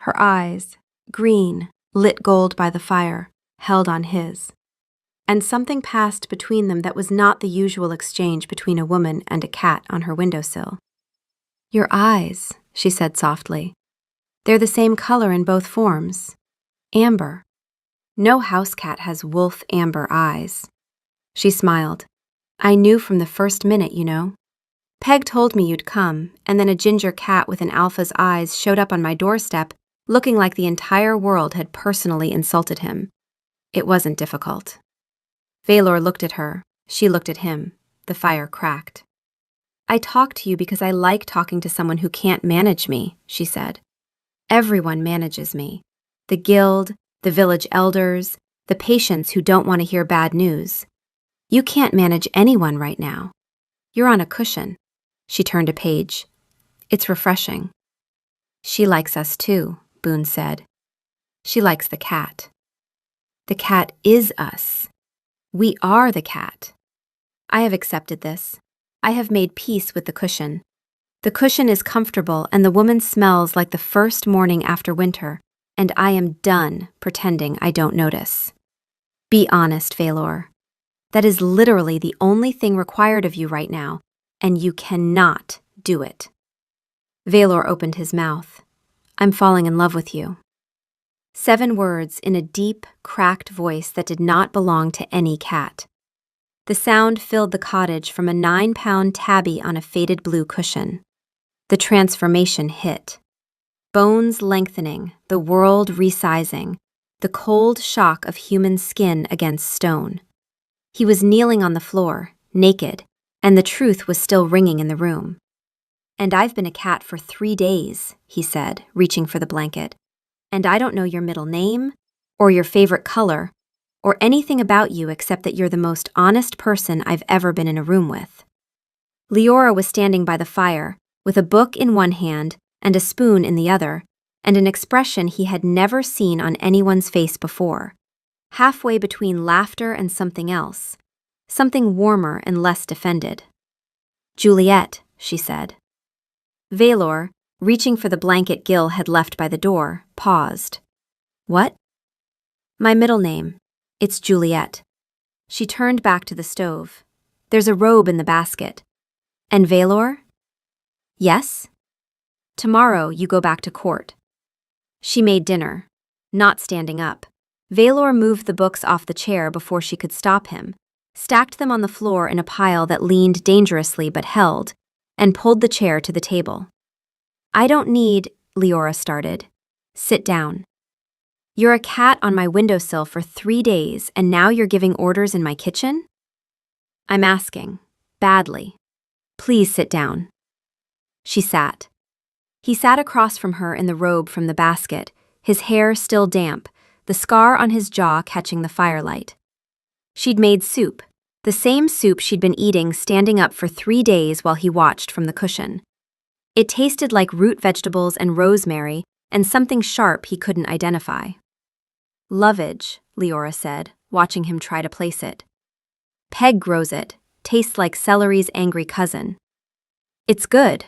Her eyes, green, lit gold by the fire, held on his. And something passed between them that was not the usual exchange between a woman and a cat on her windowsill. "Your eyes," she said softly. "They're the same color in both forms. Amber. No house cat has wolf amber eyes." She smiled. "I knew from the first minute, you know. Peg told me you'd come, and then a ginger cat with an alpha's eyes showed up on my doorstep, looking like the entire world had personally insulted him. It wasn't difficult." Valor looked at her. She looked at him. The fire cracked. "I talk to you because I like talking to someone who can't manage me," she said. "Everyone manages me. The guild, the village elders, the patients who don't want to hear bad news. You can't manage anyone right now. You're on a cushion." She turned a page. "It's refreshing." "She likes us too," Boone said. "She likes the cat. The cat is us. We are the cat. I have accepted this. I have made peace with the cushion. The cushion is comfortable and the woman smells like the first morning after winter, and I am done pretending I don't notice. Be honest, Valor. That is literally the only thing required of you right now, and you cannot do it." Valor opened his mouth. "I'm falling in love with you." 7 words in a deep, cracked voice that did not belong to any cat. The sound filled the cottage from a 9-pound tabby on a faded blue cushion. The transformation hit. Bones lengthening, the world resizing, the cold shock of human skin against stone. He was kneeling on the floor, naked, and the truth was still ringing in the room. "And I've been a cat for 3 days, he said, reaching for the blanket. "And I don't know your middle name, or your favorite color, or anything about you except that you're the most honest person I've ever been in a room with." Leora was standing by the fire, with a book in one hand and a spoon in the other, and an expression he had never seen on anyone's face before, halfway between laughter and something else, something warmer and less defended. "Juliet," she said. Valor, reaching for the blanket Gil had left by the door, paused. "What?" "My middle name. It's Juliet." She turned back to the stove. "There's a robe in the basket." "And Valor?" "Yes?" "Tomorrow you go back to court." She made dinner, not standing up. Valor moved the books off the chair before she could stop him, stacked them on the floor in a pile that leaned dangerously but held, and pulled the chair to the table. "I don't need," Leora started. "Sit down. You're a cat on my windowsill for 3 days, and now you're giving orders in my kitchen?" "I'm asking. Badly. Please sit down." She sat. He sat across from her in the robe from the basket, his hair still damp, the scar on his jaw catching the firelight. She'd made soup, the same soup she'd been eating standing up for 3 days while he watched from the cushion. It tasted like root vegetables and rosemary and something sharp he couldn't identify. "Lovage," Leora said, watching him try to place it. "Peg grows it, tastes like celery's angry cousin." "It's good."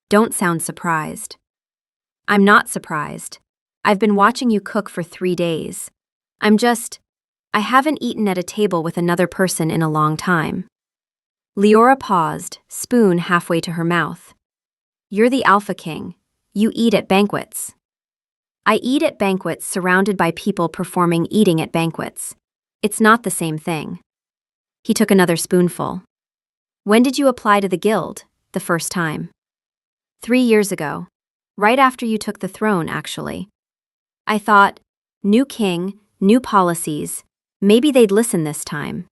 "Don't sound surprised." "I'm not surprised. I've been watching you cook for 3 days. I haven't eaten at a table with another person in a long time." Leora paused, spoon halfway to her mouth. "You're the Alpha King. You eat at banquets." "I eat at banquets surrounded by people performing eating at banquets. It's not the same thing." He took another spoonful. "When did you apply to the guild, the first time?" 3 years ago. Right after you took the throne, actually. I thought, new king, new policies, maybe they'd listen this time."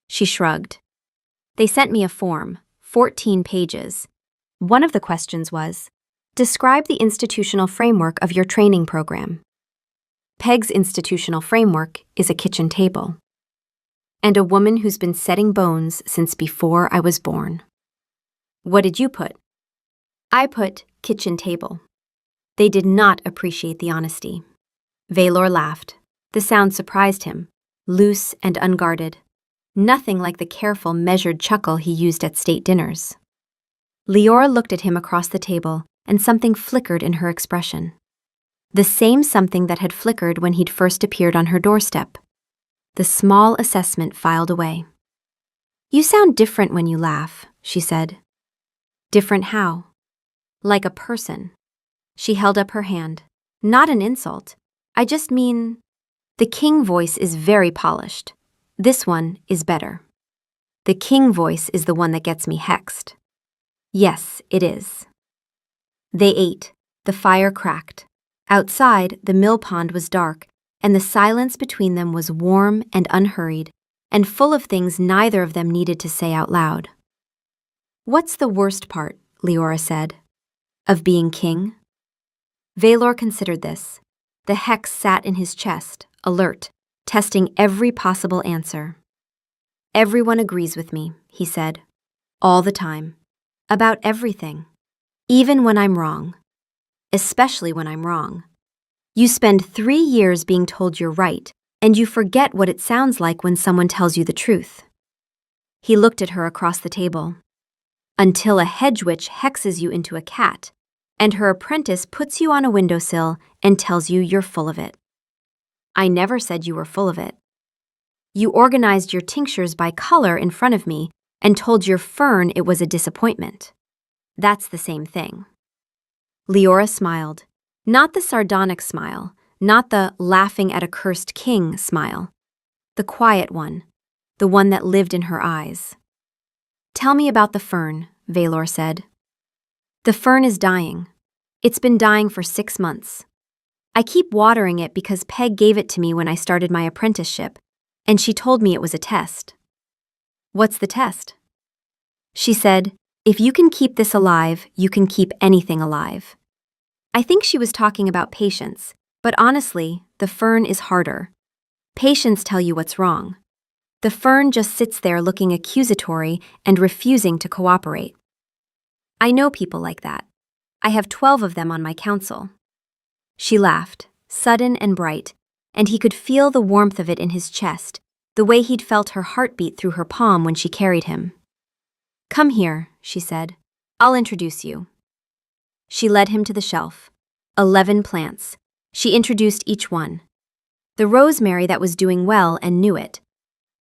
She shrugged. They sent me a form, 14 pages. One of the questions was, describe the institutional framework of your training program. Peg's institutional framework is a kitchen table. And a woman who's been setting bones since before I was born. What did you put? I put kitchen table. They did not appreciate the honesty. Valor laughed. The sound surprised him, loose and unguarded. Nothing like the careful, measured chuckle he used at state dinners. Leora looked at him across the table, and something flickered in her expression. The same something that had flickered when he'd first appeared on her doorstep. The small assessment filed away. You sound different when you laugh, she said. Different how? Like a person. She held up her hand. Not an insult. I just mean, the king voice is very polished. This one is better. The king voice is the one that gets me hexed. Yes, it is. They ate. The fire cracked. Outside, the mill pond was dark, and the silence between them was warm and unhurried, and full of things neither of them needed to say out loud. What's the worst part, Leora said, of being king? Valor considered this. The hex sat in his chest, alert, testing every possible answer. Everyone agrees with me, he said. All the time. About everything. Even when I'm wrong. Especially when I'm wrong. You spend 3 years being told you're right, and you forget what it sounds like when someone tells you the truth. He looked at her across the table. Until a hedge witch hexes you into a cat, and her apprentice puts you on a windowsill and tells you you're full of it. I never said you were full of it. You organized your tinctures by color in front of me and told your fern it was a disappointment. That's the same thing. Leora smiled. Not the sardonic smile, not the laughing at a cursed king smile. The quiet one, the one that lived in her eyes. Tell me about the fern, Valor said. The fern is dying. It's been dying for 6 months. I keep watering it because Peg gave it to me when I started my apprenticeship, and she told me it was a test. What's the test? She said, if you can keep this alive, you can keep anything alive. I think she was talking about patience, but honestly, the fern is harder. Patients tell you what's wrong. The fern just sits there looking accusatory and refusing to cooperate. I know people like that. I have 12 of them on my council. She laughed, sudden and bright, and he could feel the warmth of it in his chest, the way he'd felt her heartbeat through her palm when she carried him. Come here, she said. I'll introduce you. She led him to the shelf. 11 plants. She introduced each one. The rosemary that was doing well and knew it.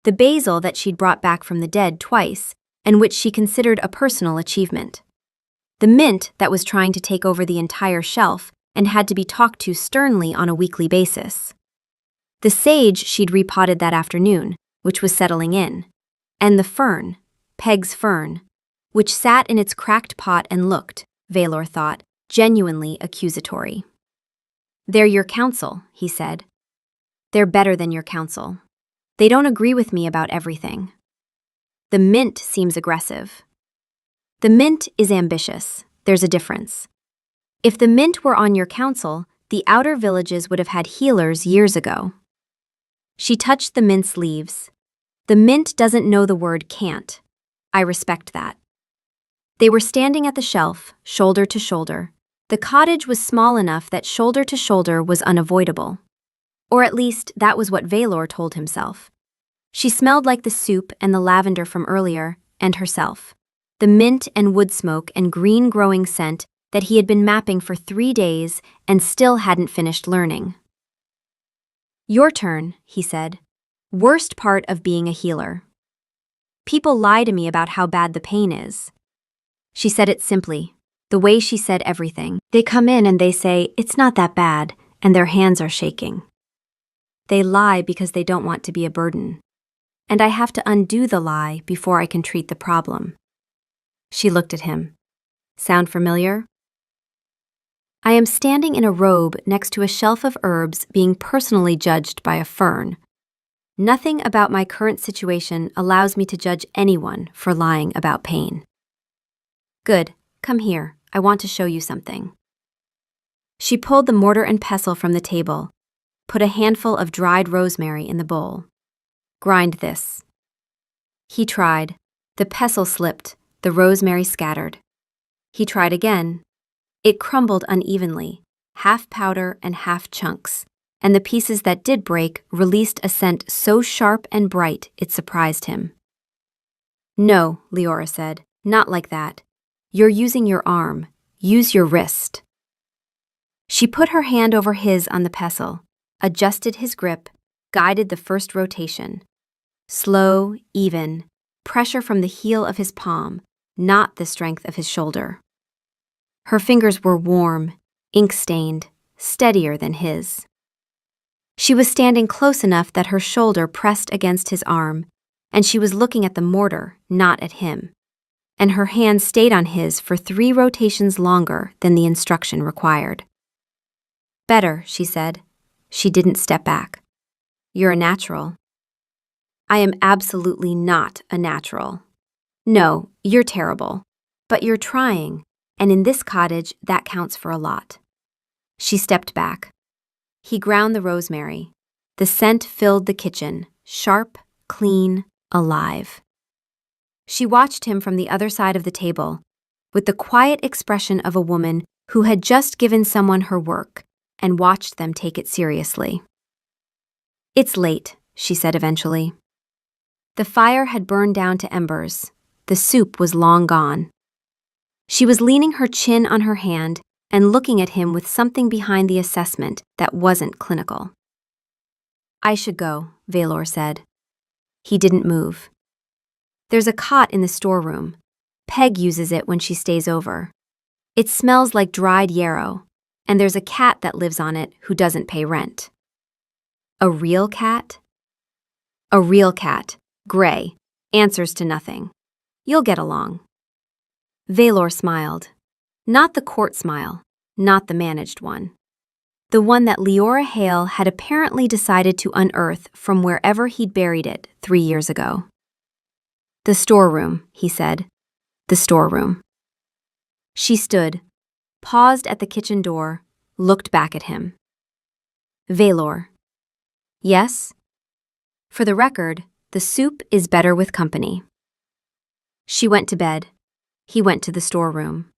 The basil that she'd brought back from the dead twice, and which she considered a personal achievement. The mint that was trying to take over the entire shelf and had to be talked to sternly on a weekly basis. The sage she'd repotted that afternoon, which was settling in. And the fern, Peg's fern, which sat in its cracked pot and looked, Valor thought, genuinely accusatory. They're your counsel, he said. They're better than your counsel. They don't agree with me about everything. The mint seems aggressive. The mint is ambitious. There's a difference. If the mint were on your council, the outer villages would have had healers years ago. She touched the mint's leaves. The mint doesn't know the word can't. I respect that. They were standing at the shelf, shoulder to shoulder. The cottage was small enough that shoulder to shoulder was unavoidable. Or at least, that was what Valor told himself. She smelled like the soup and the lavender from earlier, and herself. The mint and wood smoke and green growing scent that he had been mapping for 3 days and still hadn't finished learning. Your turn, he said. Worst part of being a healer. People lie to me about how bad the pain is. She said it simply, the way she said everything. They come in and they say, it's not that bad, and their hands are shaking. They lie because they don't want to be a burden. And I have to undo the lie before I can treat the problem. She looked at him. Sound familiar? I am standing in a robe next to a shelf of herbs being personally judged by a fern. Nothing about my current situation allows me to judge anyone for lying about pain. Good, come here, I want to show you something. She pulled the mortar and pestle from the table, put a handful of dried rosemary in the bowl. Grind this. He tried. The pestle slipped, the rosemary scattered. He tried again. It crumbled unevenly, half powder and half chunks, and the pieces that did break released a scent so sharp and bright it surprised him. No, Leora said, not like that. You're using your arm. Use your wrist. She put her hand over his on the pestle, adjusted his grip, guided the first rotation. Slow, even, pressure from the heel of his palm, not the strength of his shoulder. Her fingers were warm, ink-stained, steadier than his. She was standing close enough that her shoulder pressed against his arm, and she was looking at the mortar, not at him. And her hand stayed on his for 3 rotations longer than the instruction required. Better, she said. She didn't step back. You're a natural. I am absolutely not a natural. No, you're terrible. But you're trying, and in this cottage, that counts for a lot. She stepped back. He ground the rosemary. The scent filled the kitchen, sharp, clean, alive. She watched him from the other side of the table, with the quiet expression of a woman who had just given someone her work and watched them take it seriously. It's late, she said eventually. The fire had burned down to embers. The soup was long gone. She was leaning her chin on her hand and looking at him with something behind the assessment that wasn't clinical. I should go, Valor said. He didn't move. There's a cot in the storeroom. Peg uses it when she stays over. It smells like dried yarrow, and there's a cat that lives on it who doesn't pay rent. A real cat? A real cat, gray, answers to nothing. You'll get along. Valor smiled. Not the court smile, not the managed one. The one that Leora Hale had apparently decided to unearth from wherever he'd buried it 3 years ago. The storeroom, he said. The storeroom. She stood, paused at the kitchen door, looked back at him. Valor. Yes? For the record, the soup is better with company. She went to bed. He went to the storeroom.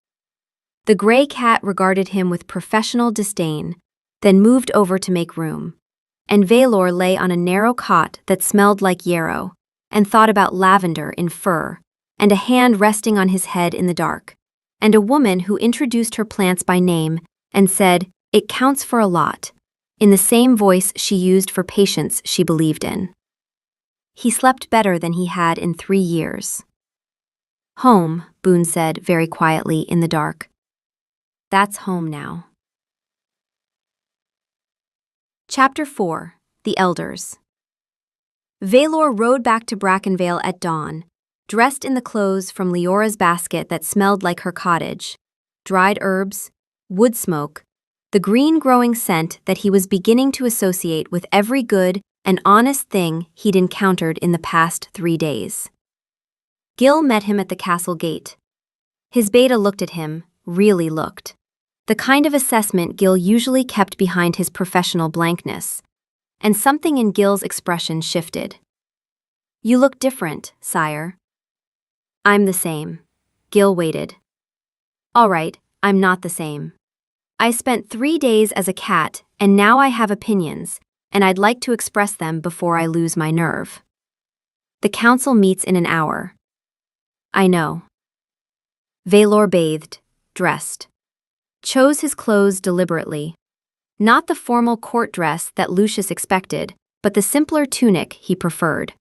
The gray cat regarded him with professional disdain, then moved over to make room, and Valor lay on a narrow cot that smelled like yarrow, and thought about lavender in fur, and a hand resting on his head in the dark, and a woman who introduced her plants by name and said, "It counts for a lot," in the same voice she used for patients she believed in. He slept better than he had in 3 years. Home, Boone said very quietly in the dark. That's home now. Chapter 4. The Elders. Valor rode back to Brackenvale at dawn, dressed in the clothes from Leora's basket that smelled like her cottage, dried herbs, wood smoke, the green-growing scent that he was beginning to associate with every good and honest thing he'd encountered in the past 3 days. Gil met him at the castle gate. His beta looked at him, really looked. The kind of assessment Gil usually kept behind his professional blankness. And something in Gil's expression shifted. You look different, sire. I'm the same. Gil waited. All right, I'm not the same. I spent 3 days as a cat, and now I have opinions, and I'd like to express them before I lose my nerve. The council meets in an hour. I know. Valor bathed, dressed. Chose his clothes deliberately. Not the formal court dress that Lucius expected, but the simpler tunic he preferred.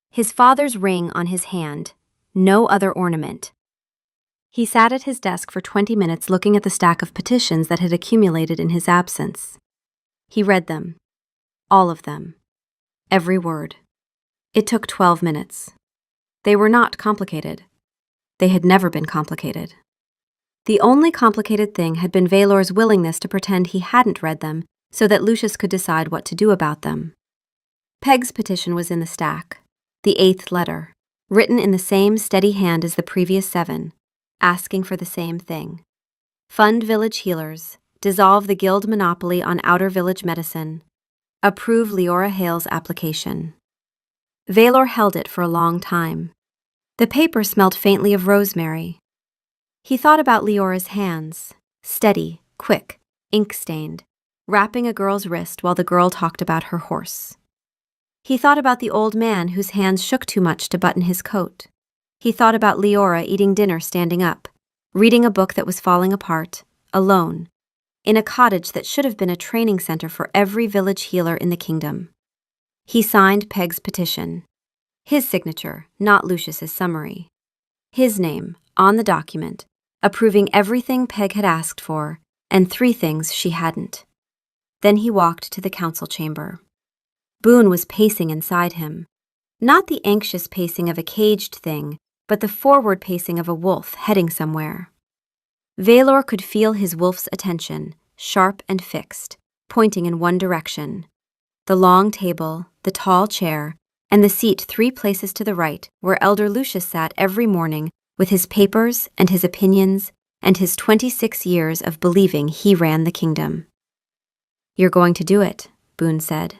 His father's ring on his hand, no other ornament. He sat at his desk for 20 minutes looking at the stack of petitions that had accumulated in his absence. He read them. All of them. Every word. It took 12 minutes. They were not complicated. They had never been complicated. The only complicated thing had been Valor's willingness to pretend he hadn't read them so that Lucius could decide what to do about them. Peg's petition was in the stack, the 8th letter, written in the same steady hand as the previous 7, asking for the same thing. Fund village healers, dissolve the guild monopoly on outer village medicine, approve Leora Hale's application. Valor held it for a long time. The paper smelled faintly of rosemary. He thought about Leora's hands, steady, quick, ink-stained, wrapping a girl's wrist while the girl talked about her horse. He thought about the old man whose hands shook too much to button his coat. He thought about Leora eating dinner standing up, reading a book that was falling apart, alone, in a cottage that should have been a training center for every village healer in the kingdom. He signed Peg's petition. His signature, not Lucius's summary. His name, on the document, approving everything Peg had asked for, and 3 things she hadn't. Then he walked to the council chamber. Boone was pacing inside him. Not the anxious pacing of a caged thing, but the forward pacing of a wolf heading somewhere. Valor could feel his wolf's attention, sharp and fixed, pointing in one direction. The long table, the tall chair, and the seat 3 places to the right, where Elder Lucius sat every morning with his papers and his opinions and his 26 years of believing he ran the kingdom. "You're going to do it," Boone said.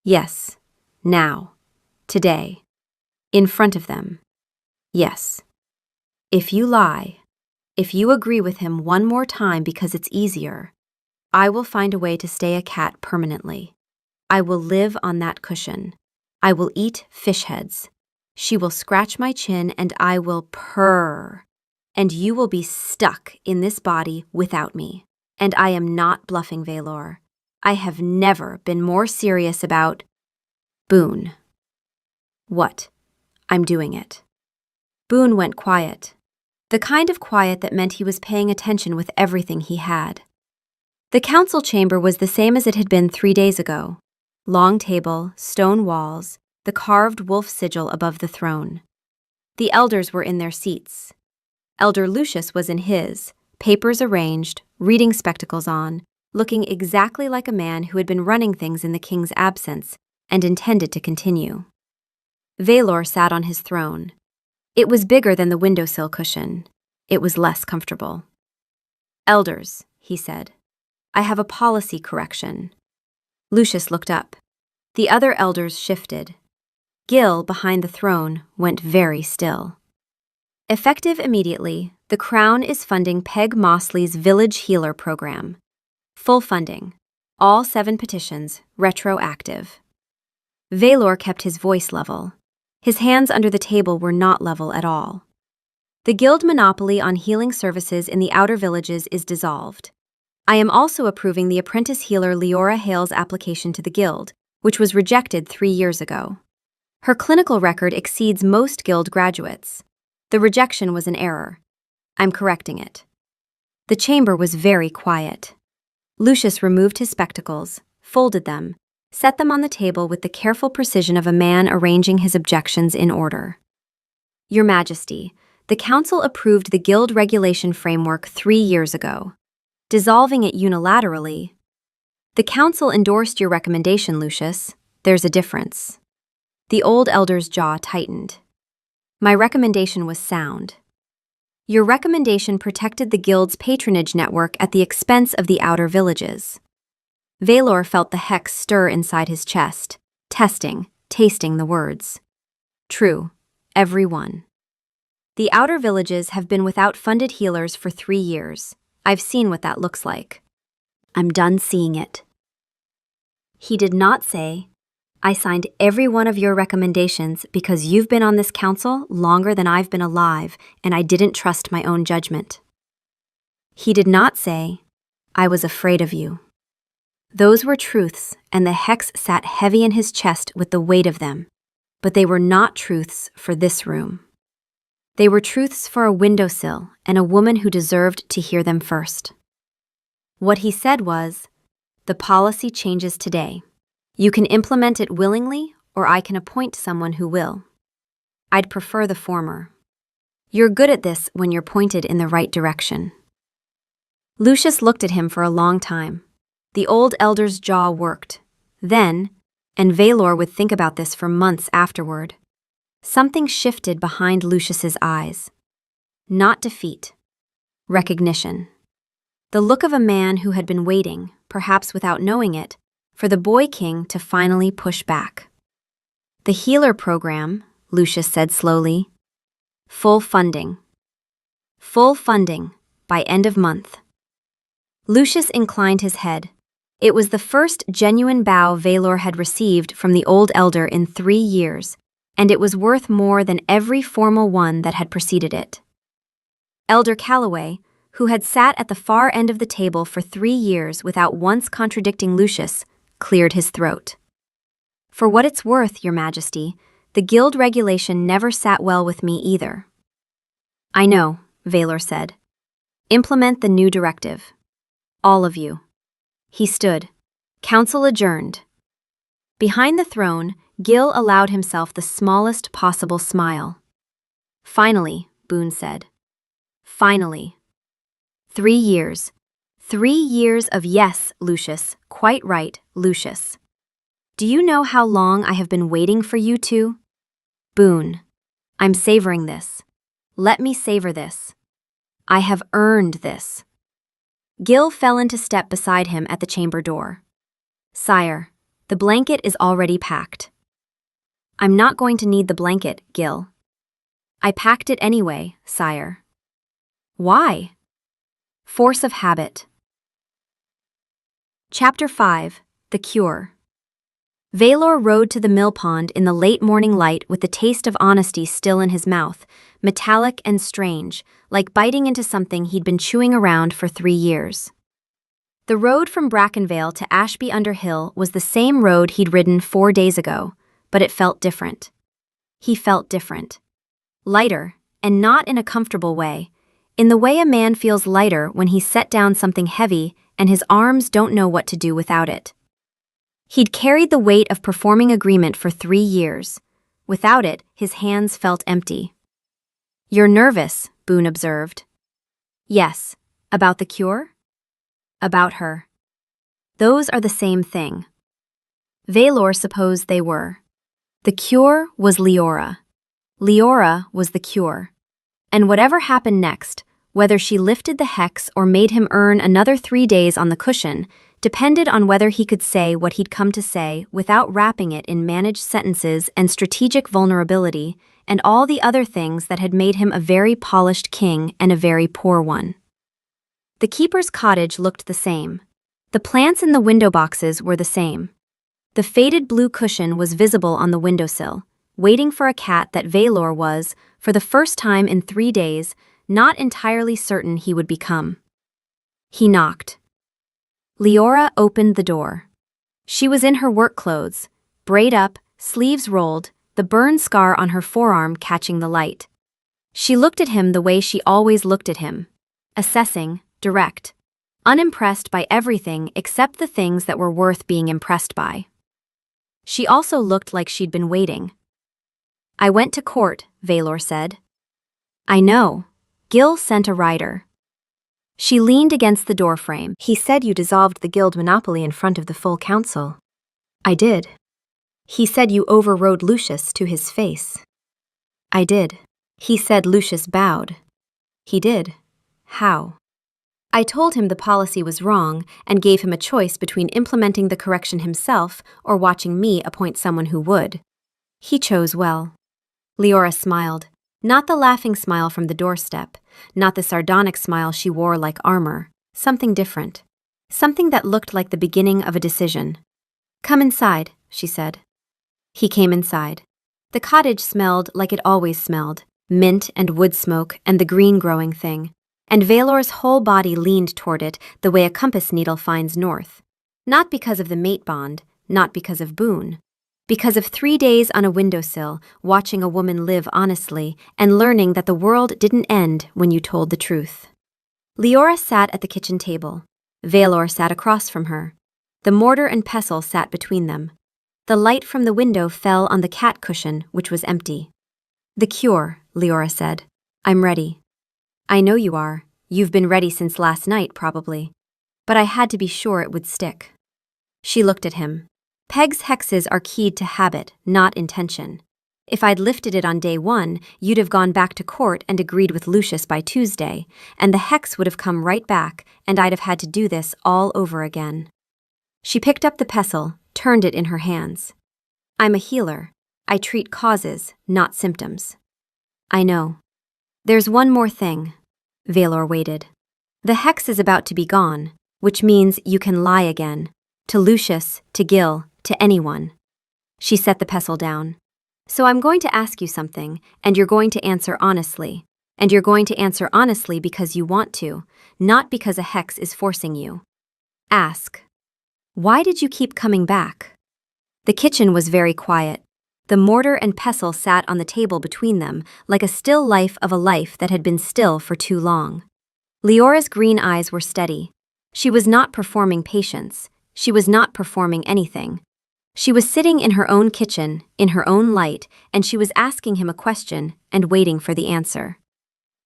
"Yes. Now. Today. In front of them. Yes. If you lie, if you agree with him one more time because it's easier, I will find a way to stay a cat permanently. I will live on that cushion. I will eat fish heads. She will scratch my chin and I will purr. And you will be stuck in this body without me. And I am not bluffing, Valor. I have never been more serious about..." "Boone." "What?" "I'm doing it." Boone went quiet. The kind of quiet that meant he was paying attention with everything he had. The council chamber was the same as it had been 3 days ago. Long table, stone walls, the carved wolf sigil above the throne. The elders were in their seats. Elder Lucius was in his, papers arranged, reading spectacles on, looking exactly like a man who had been running things in the king's absence and intended to continue. Valor sat on his throne. It was bigger than the windowsill cushion. It was less comfortable. "Elders," he said, "I have a policy correction." Lucius looked up. The other elders shifted. Gil, behind the throne, went very still. "Effective immediately, the Crown is funding Peg Mosley's Village Healer program. Full funding. All 7 petitions, retroactive." Valor kept his voice level. His hands under the table were not level at all. "The guild monopoly on healing services in the outer villages is dissolved. I am also approving the apprentice healer Leora Hale's application to the guild, which was rejected 3 years ago. Her clinical record exceeds most guild graduates. The rejection was an error. I'm correcting it." The chamber was very quiet. Lucius removed his spectacles, folded them, set them on the table with the careful precision of a man arranging his objections in order. "Your Majesty, the Council approved the Guild regulation framework 3 years ago. Dissolving it unilaterally..." "The Council endorsed your recommendation, Lucius. There's a difference." The old elder's jaw tightened. "My recommendation was sound. Your recommendation protected the Guild's patronage network at the expense of the outer villages." Valor felt the hex stir inside his chest, tasting the words. "True, every one. The outer villages have been without funded healers for 3 years. I've seen what that looks like. I'm done seeing it." He did not say, "I signed every one of your recommendations because you've been on this council longer than I've been alive and I didn't trust my own judgment." He did not say, "I was afraid of you." Those were truths, and the hex sat heavy in his chest with the weight of them. But they were not truths for this room. They were truths for a windowsill and a woman who deserved to hear them first. What he said was, "The policy changes today. You can implement it willingly, or I can appoint someone who will. I'd prefer the former. You're good at this when you're pointed in the right direction." Lucius looked at him for a long time. The old elder's jaw worked. Then, and Valor would think about this for months afterward. Something shifted behind Lucius's eyes. Not defeat. Recognition. The look of a man who had been waiting, perhaps without knowing it, for the boy king to finally push back. The healer program, Lucius said slowly. Full funding. Full funding, by end of month. Lucius inclined his head. It was the first genuine bow Valor had received from the old elder in 3 years, and it was worth more than every formal one that had preceded it. Elder Calloway, who had sat at the far end of the table for 3 years without once contradicting Lucius, cleared his throat. For what it's worth, Your Majesty, the guild regulation never sat well with me either. I know, Valor said. Implement the new directive. All of you. He stood. Council adjourned. Behind the throne, Gil allowed himself the smallest possible smile. Finally, Boone said. Finally. 3 years. 3 years of yes, Lucius, quite right, Lucius. Do you know how long I have been waiting for you two? Boone. I'm savoring this. Let me savor this. I have earned this. Gil fell into step beside him at the chamber door. Sire, the blanket is already packed. I'm not going to need the blanket, Gil. I packed it anyway, sire. Why? Force of habit. Chapter 5. The Cure. Valor rode to the mill pond in the late morning light with the taste of honesty still in his mouth, metallic and strange, like biting into something he'd been chewing around for 3 years. The road from Brackenvale to Ashby-under-Hill was the same road he'd ridden 4 days ago, but it felt different. He felt different. Lighter, and not in a comfortable way, in the way a man feels lighter when he's set down something heavy and his arms don't know what to do without it. He'd carried the weight of performing agreement for 3 years. Without it, his hands felt empty. You're nervous, Boone observed. Yes. About the cure? About her. Those are the same thing. Valor supposed they were. The cure was Leora. Leora was the cure. And whatever happened next, whether she lifted the hex or made him earn another 3 days on the cushion, depended on whether he could say what he'd come to say without wrapping it in managed sentences and strategic vulnerability and all the other things that had made him a very polished king and a very poor one. The keeper's cottage looked the same. The plants in the window boxes were the same. The faded blue cushion was visible on the windowsill, waiting for a cat that Valor was, for the first time in 3 days, not entirely certain he would become. He knocked. Leora opened the door. She was in her work clothes, braid up, sleeves rolled, the burn scar on her forearm catching the light. She looked at him the way she always looked at him, assessing, direct, unimpressed by everything except the things that were worth being impressed by. She also looked like she'd been waiting. I went to court, Valor said. I know. Gil sent a rider. She leaned against the doorframe. He said you dissolved the guild monopoly in front of the full council. I did. He said you overrode Lucius to his face. I did. He said Lucius bowed. He did. How? I told him the policy was wrong and gave him a choice between implementing the correction himself or watching me appoint someone who would. He chose well. Leora smiled. Not the laughing smile from the doorstep, not the sardonic smile she wore like armor, something different. Something that looked like the beginning of a decision. Come inside, she said. He came inside. The cottage smelled like it always smelled, mint and wood smoke and the green growing thing, and Valor's whole body leaned toward it the way a compass needle finds north. Not because of the mate bond, not because of Boone. Because of 3 days on a windowsill, watching a woman live honestly and learning that the world didn't end when you told the truth. Leora sat at the kitchen table. Valor sat across from her. The mortar and pestle sat between them. The light from the window fell on the cat cushion, which was empty. The cure, Leora said. I'm ready. I know you are. You've been ready since last night, probably. But I had to be sure it would stick. She looked at him. Peg's hexes are keyed to habit, not intention. If I'd lifted it on day 1, you'd have gone back to court and agreed with Lucius by Tuesday, and the hex would have come right back, and I'd have had to do this all over again. She picked up the pestle, turned it in her hands. I'm a healer. I treat causes, not symptoms. I know. There's one more thing. Valor waited. The hex is about to be gone, which means you can lie again. To Lucius, to Gil, to anyone. She set the pestle down. So I'm going to ask you something, and you're going to answer honestly. And you're going to answer honestly because you want to, not because a hex is forcing you. Ask. Why did you keep coming back? The kitchen was very quiet. The mortar and pestle sat on the table between them, like a still life of a life that had been still for too long. Leora's green eyes were steady. She was not performing patience. She was not performing anything. She was sitting in her own kitchen, in her own light, and she was asking him a question and waiting for the answer.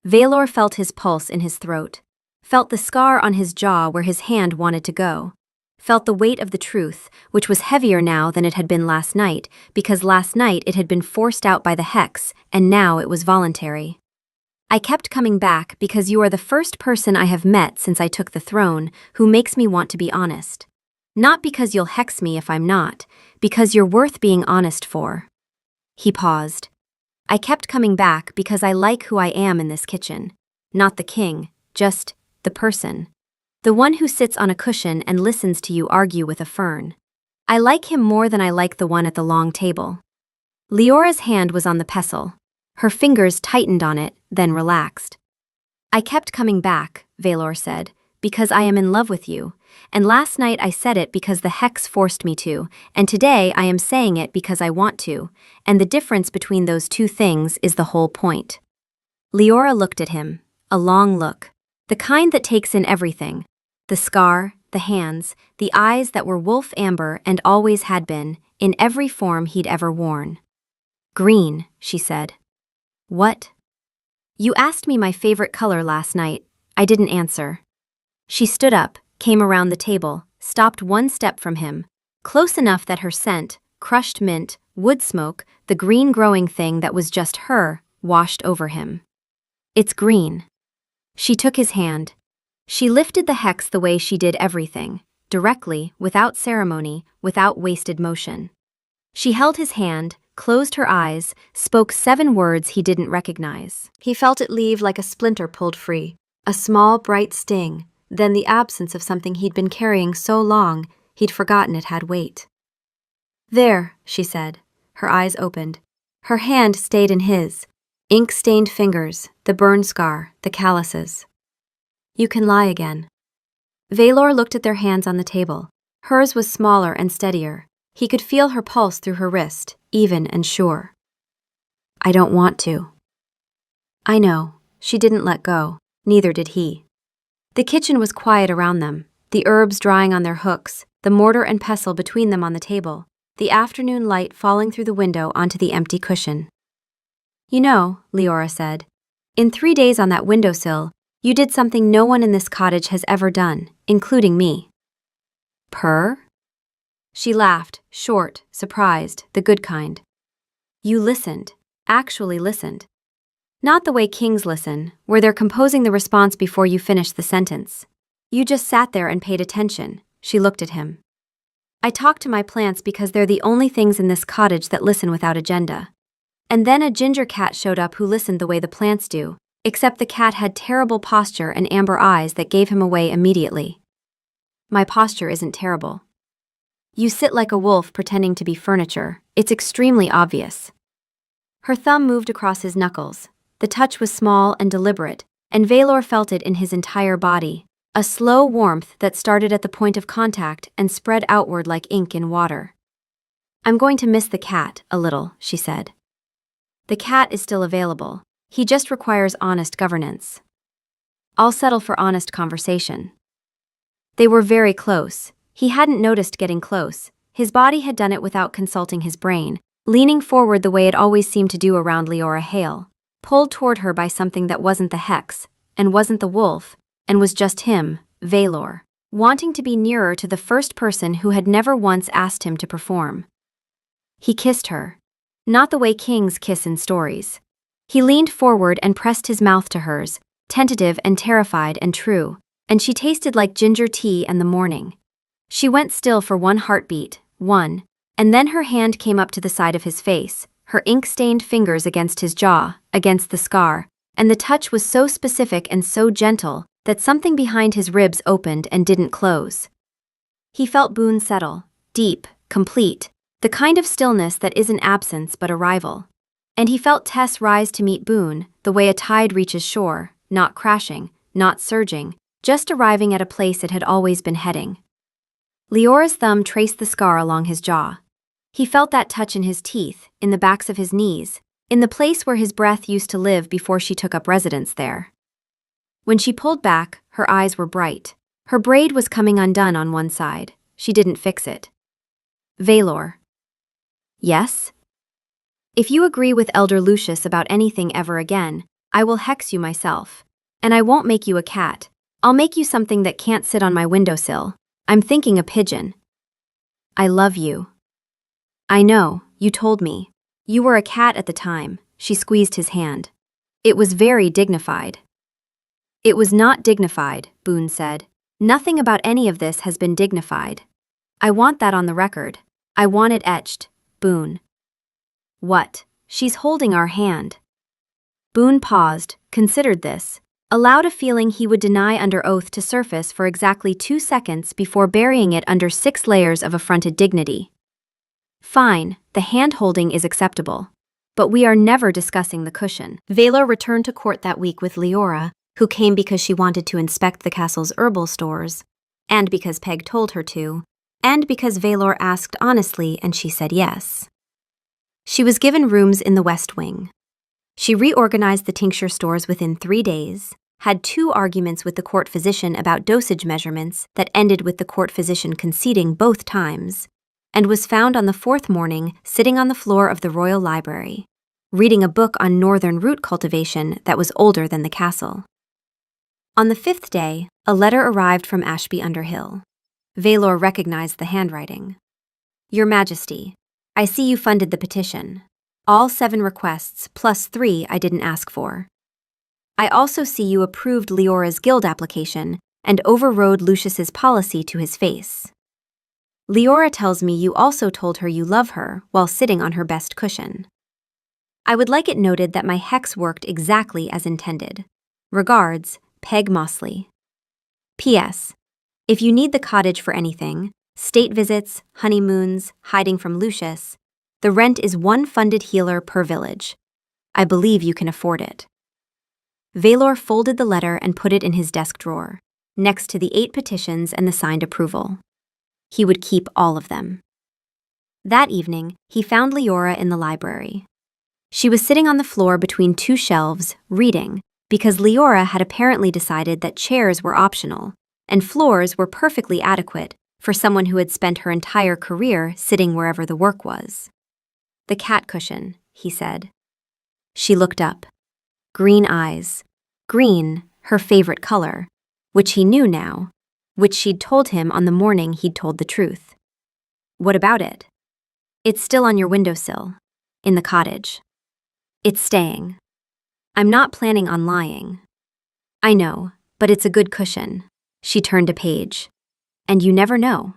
Valor felt his pulse in his throat, felt the scar on his jaw where his hand wanted to go, felt the weight of the truth, which was heavier now than it had been last night, because last night it had been forced out by the hex, and now it was voluntary. I kept coming back because you are the first person I have met since I took the throne who makes me want to be honest. Not because you'll hex me if I'm not, because you're worth being honest for. He paused. I kept coming back because I like who I am in this kitchen. Not the king, just the person. The one who sits on a cushion and listens to you argue with a fern. I like him more than I like the one at the long table. Leora's hand was on the pestle. Her fingers tightened on it, then relaxed. I kept coming back, Valor said, because I am in love with you, and last night I said it because the hex forced me to, and today I am saying it because I want to, and the difference between those two things is the whole point. Leora looked at him, a long look, the kind that takes in everything, the scar, the hands, the eyes that were wolf amber and always had been, in every form he'd ever worn. Green, she said. What? You asked me my favorite color last night. I didn't answer. She stood up, came around the table, stopped one step from him, close enough that her scent, crushed mint, wood smoke, the green growing thing that was just her, washed over him. It's green. She took his hand. She lifted the hex the way she did everything, directly, without ceremony, without wasted motion. She held his hand, closed her eyes, spoke 7 words he didn't recognize. He felt it leave like a splinter pulled free, a small bright sting, then the absence of something he'd been carrying so long, he'd forgotten it had weight. There, she said, her eyes opened. Her hand stayed in his, ink-stained fingers, the burn scar, the calluses. You can lie again. Valor looked at their hands on the table. Hers was smaller and steadier. He could feel her pulse through her wrist, even and sure. I don't want to. I know. She didn't let go. Neither did he. The kitchen was quiet around them, the herbs drying on their hooks, the mortar and pestle between them on the table, the afternoon light falling through the window onto the empty cushion. You know, Leora said, in 3 days on that windowsill, you did something no one in this cottage has ever done, including me. Purr? She laughed, short, surprised, the good kind. You listened, actually listened. Not the way kings listen, where they're composing the response before you finish the sentence. You just sat there and paid attention. She looked at him. I talk to my plants because they're the only things in this cottage that listen without agenda. And then a ginger cat showed up who listened the way the plants do, except the cat had terrible posture and amber eyes that gave him away immediately. My posture isn't terrible. You sit like a wolf pretending to be furniture. It's extremely obvious. Her thumb moved across his knuckles. The touch was small and deliberate, and Valor felt it in his entire body, a slow warmth that started at the point of contact and spread outward like ink in water. I'm going to miss the cat, a little, she said. The cat is still available. He just requires honest governance. I'll settle for honest conversation. They were very close. He hadn't noticed getting close. His body had done it without consulting his brain, leaning forward the way it always seemed to do around Leora Hale, pulled toward her by something that wasn't the hex, and wasn't the wolf, and was just him, Valor. wanting to be nearer to the first person who had never once asked him to perform. He kissed her. Not the way kings kiss in stories. He leaned forward and pressed his mouth to hers, tentative and terrified and true, and she tasted like ginger tea and the morning. She went still for one heartbeat, and then her hand came up to the side of his face, her ink-stained fingers against his jaw, against the scar, and the touch was so specific and so gentle that something behind his ribs opened and didn't close. He felt Boone settle, deep, complete, the kind of stillness that isn't absence but arrival. And he felt Tess rise to meet Boone, the way a tide reaches shore, not crashing, not surging, just arriving at a place it had always been heading. Leora's thumb traced the scar along his jaw. He felt that touch in his teeth, in the backs of his knees, in the place where his breath used to live before she took up residence there. When she pulled back, her eyes were bright. Her braid was coming undone on one side. She didn't fix it. Valor. Yes? If you agree with Elder Lucius about anything ever again, I will hex you myself. And I won't make you a cat. I'll make you something that can't sit on my windowsill. I'm thinking a pigeon. I love you. I know, you told me. You were a cat at the time. She squeezed his hand. It was very dignified. It was not dignified, Boone said. Nothing about any of this has been dignified. I want that on the record. I want it etched, Boone. What? She's holding our hand. Boone paused, considered this, allowed a feeling he would deny under oath to surface for exactly 2 seconds before burying it under 6 layers of affronted dignity. Fine, the hand-holding is acceptable. But we are never discussing the cushion. Valor returned to court that week with Leora, who came because she wanted to inspect the castle's herbal stores, and because Peg told her to, and because Valor asked honestly and she said yes. She was given rooms in the West Wing. She reorganized the tincture stores within 3 days, had 2 arguments with the court physician about dosage measurements that ended with the court physician conceding both times, and was found on the 4th morning sitting on the floor of the Royal Library, reading a book on northern root cultivation that was older than the castle. On the 5th day, a letter arrived from Ashby Underhill. Valor recognized the handwriting. Your Majesty, I see you funded the petition. All 7 requests, plus 3 I didn't ask for. I also see you approved Leora's guild application and overrode Lucius's policy to his face. Leora tells me you also told her you love her while sitting on her best cushion. I would like it noted that my hex worked exactly as intended. Regards, Peg Mosley. P.S. If you need the cottage for anything, state visits, honeymoons, hiding from Lucius, the rent is 1 funded healer per village. I believe you can afford it. Valor folded the letter and put it in his desk drawer, next to the 8 petitions and the signed approval. He would keep all of them. That evening, he found Leora in the library. She was sitting on the floor between 2 shelves, reading, because Leora had apparently decided that chairs were optional, and floors were perfectly adequate for someone who had spent her entire career sitting wherever the work was. The cat cushion, he said. She looked up. Green eyes. Green, her favorite color, which he knew now, which she'd told him on the morning he'd told the truth. What about it? It's still on your windowsill, in the cottage. It's staying. I'm not planning on lying. I know, but it's a good cushion. She turned a page. And you never know.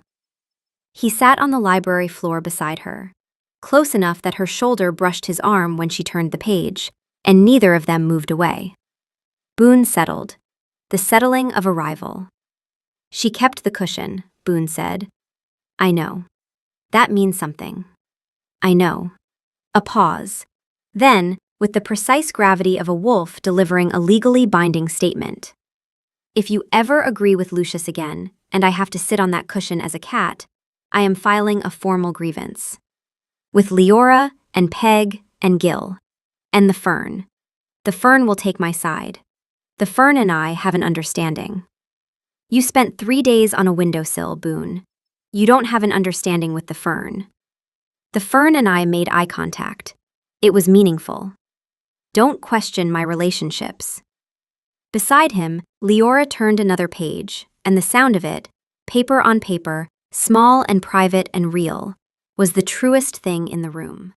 He sat on the library floor beside her, close enough that her shoulder brushed his arm when she turned the page, and neither of them moved away. Boone settled. The settling of arrival. She kept the cushion, Boone said. I know. That means something. I know. A pause. Then, with the precise gravity of a wolf delivering a legally binding statement. If you ever agree with Lucius again, and I have to sit on that cushion as a cat, I am filing a formal grievance. With Leora, and Peg, and Gil. And the Fern. The Fern will take my side. The Fern and I have an understanding. You spent 3 days on a windowsill, Boone. You don't have an understanding with the Fern. The Fern and I made eye contact. It was meaningful. Don't question my relationships. Beside him, Leora turned another page, and the sound of it, paper on paper, small and private and real, was the truest thing in the room.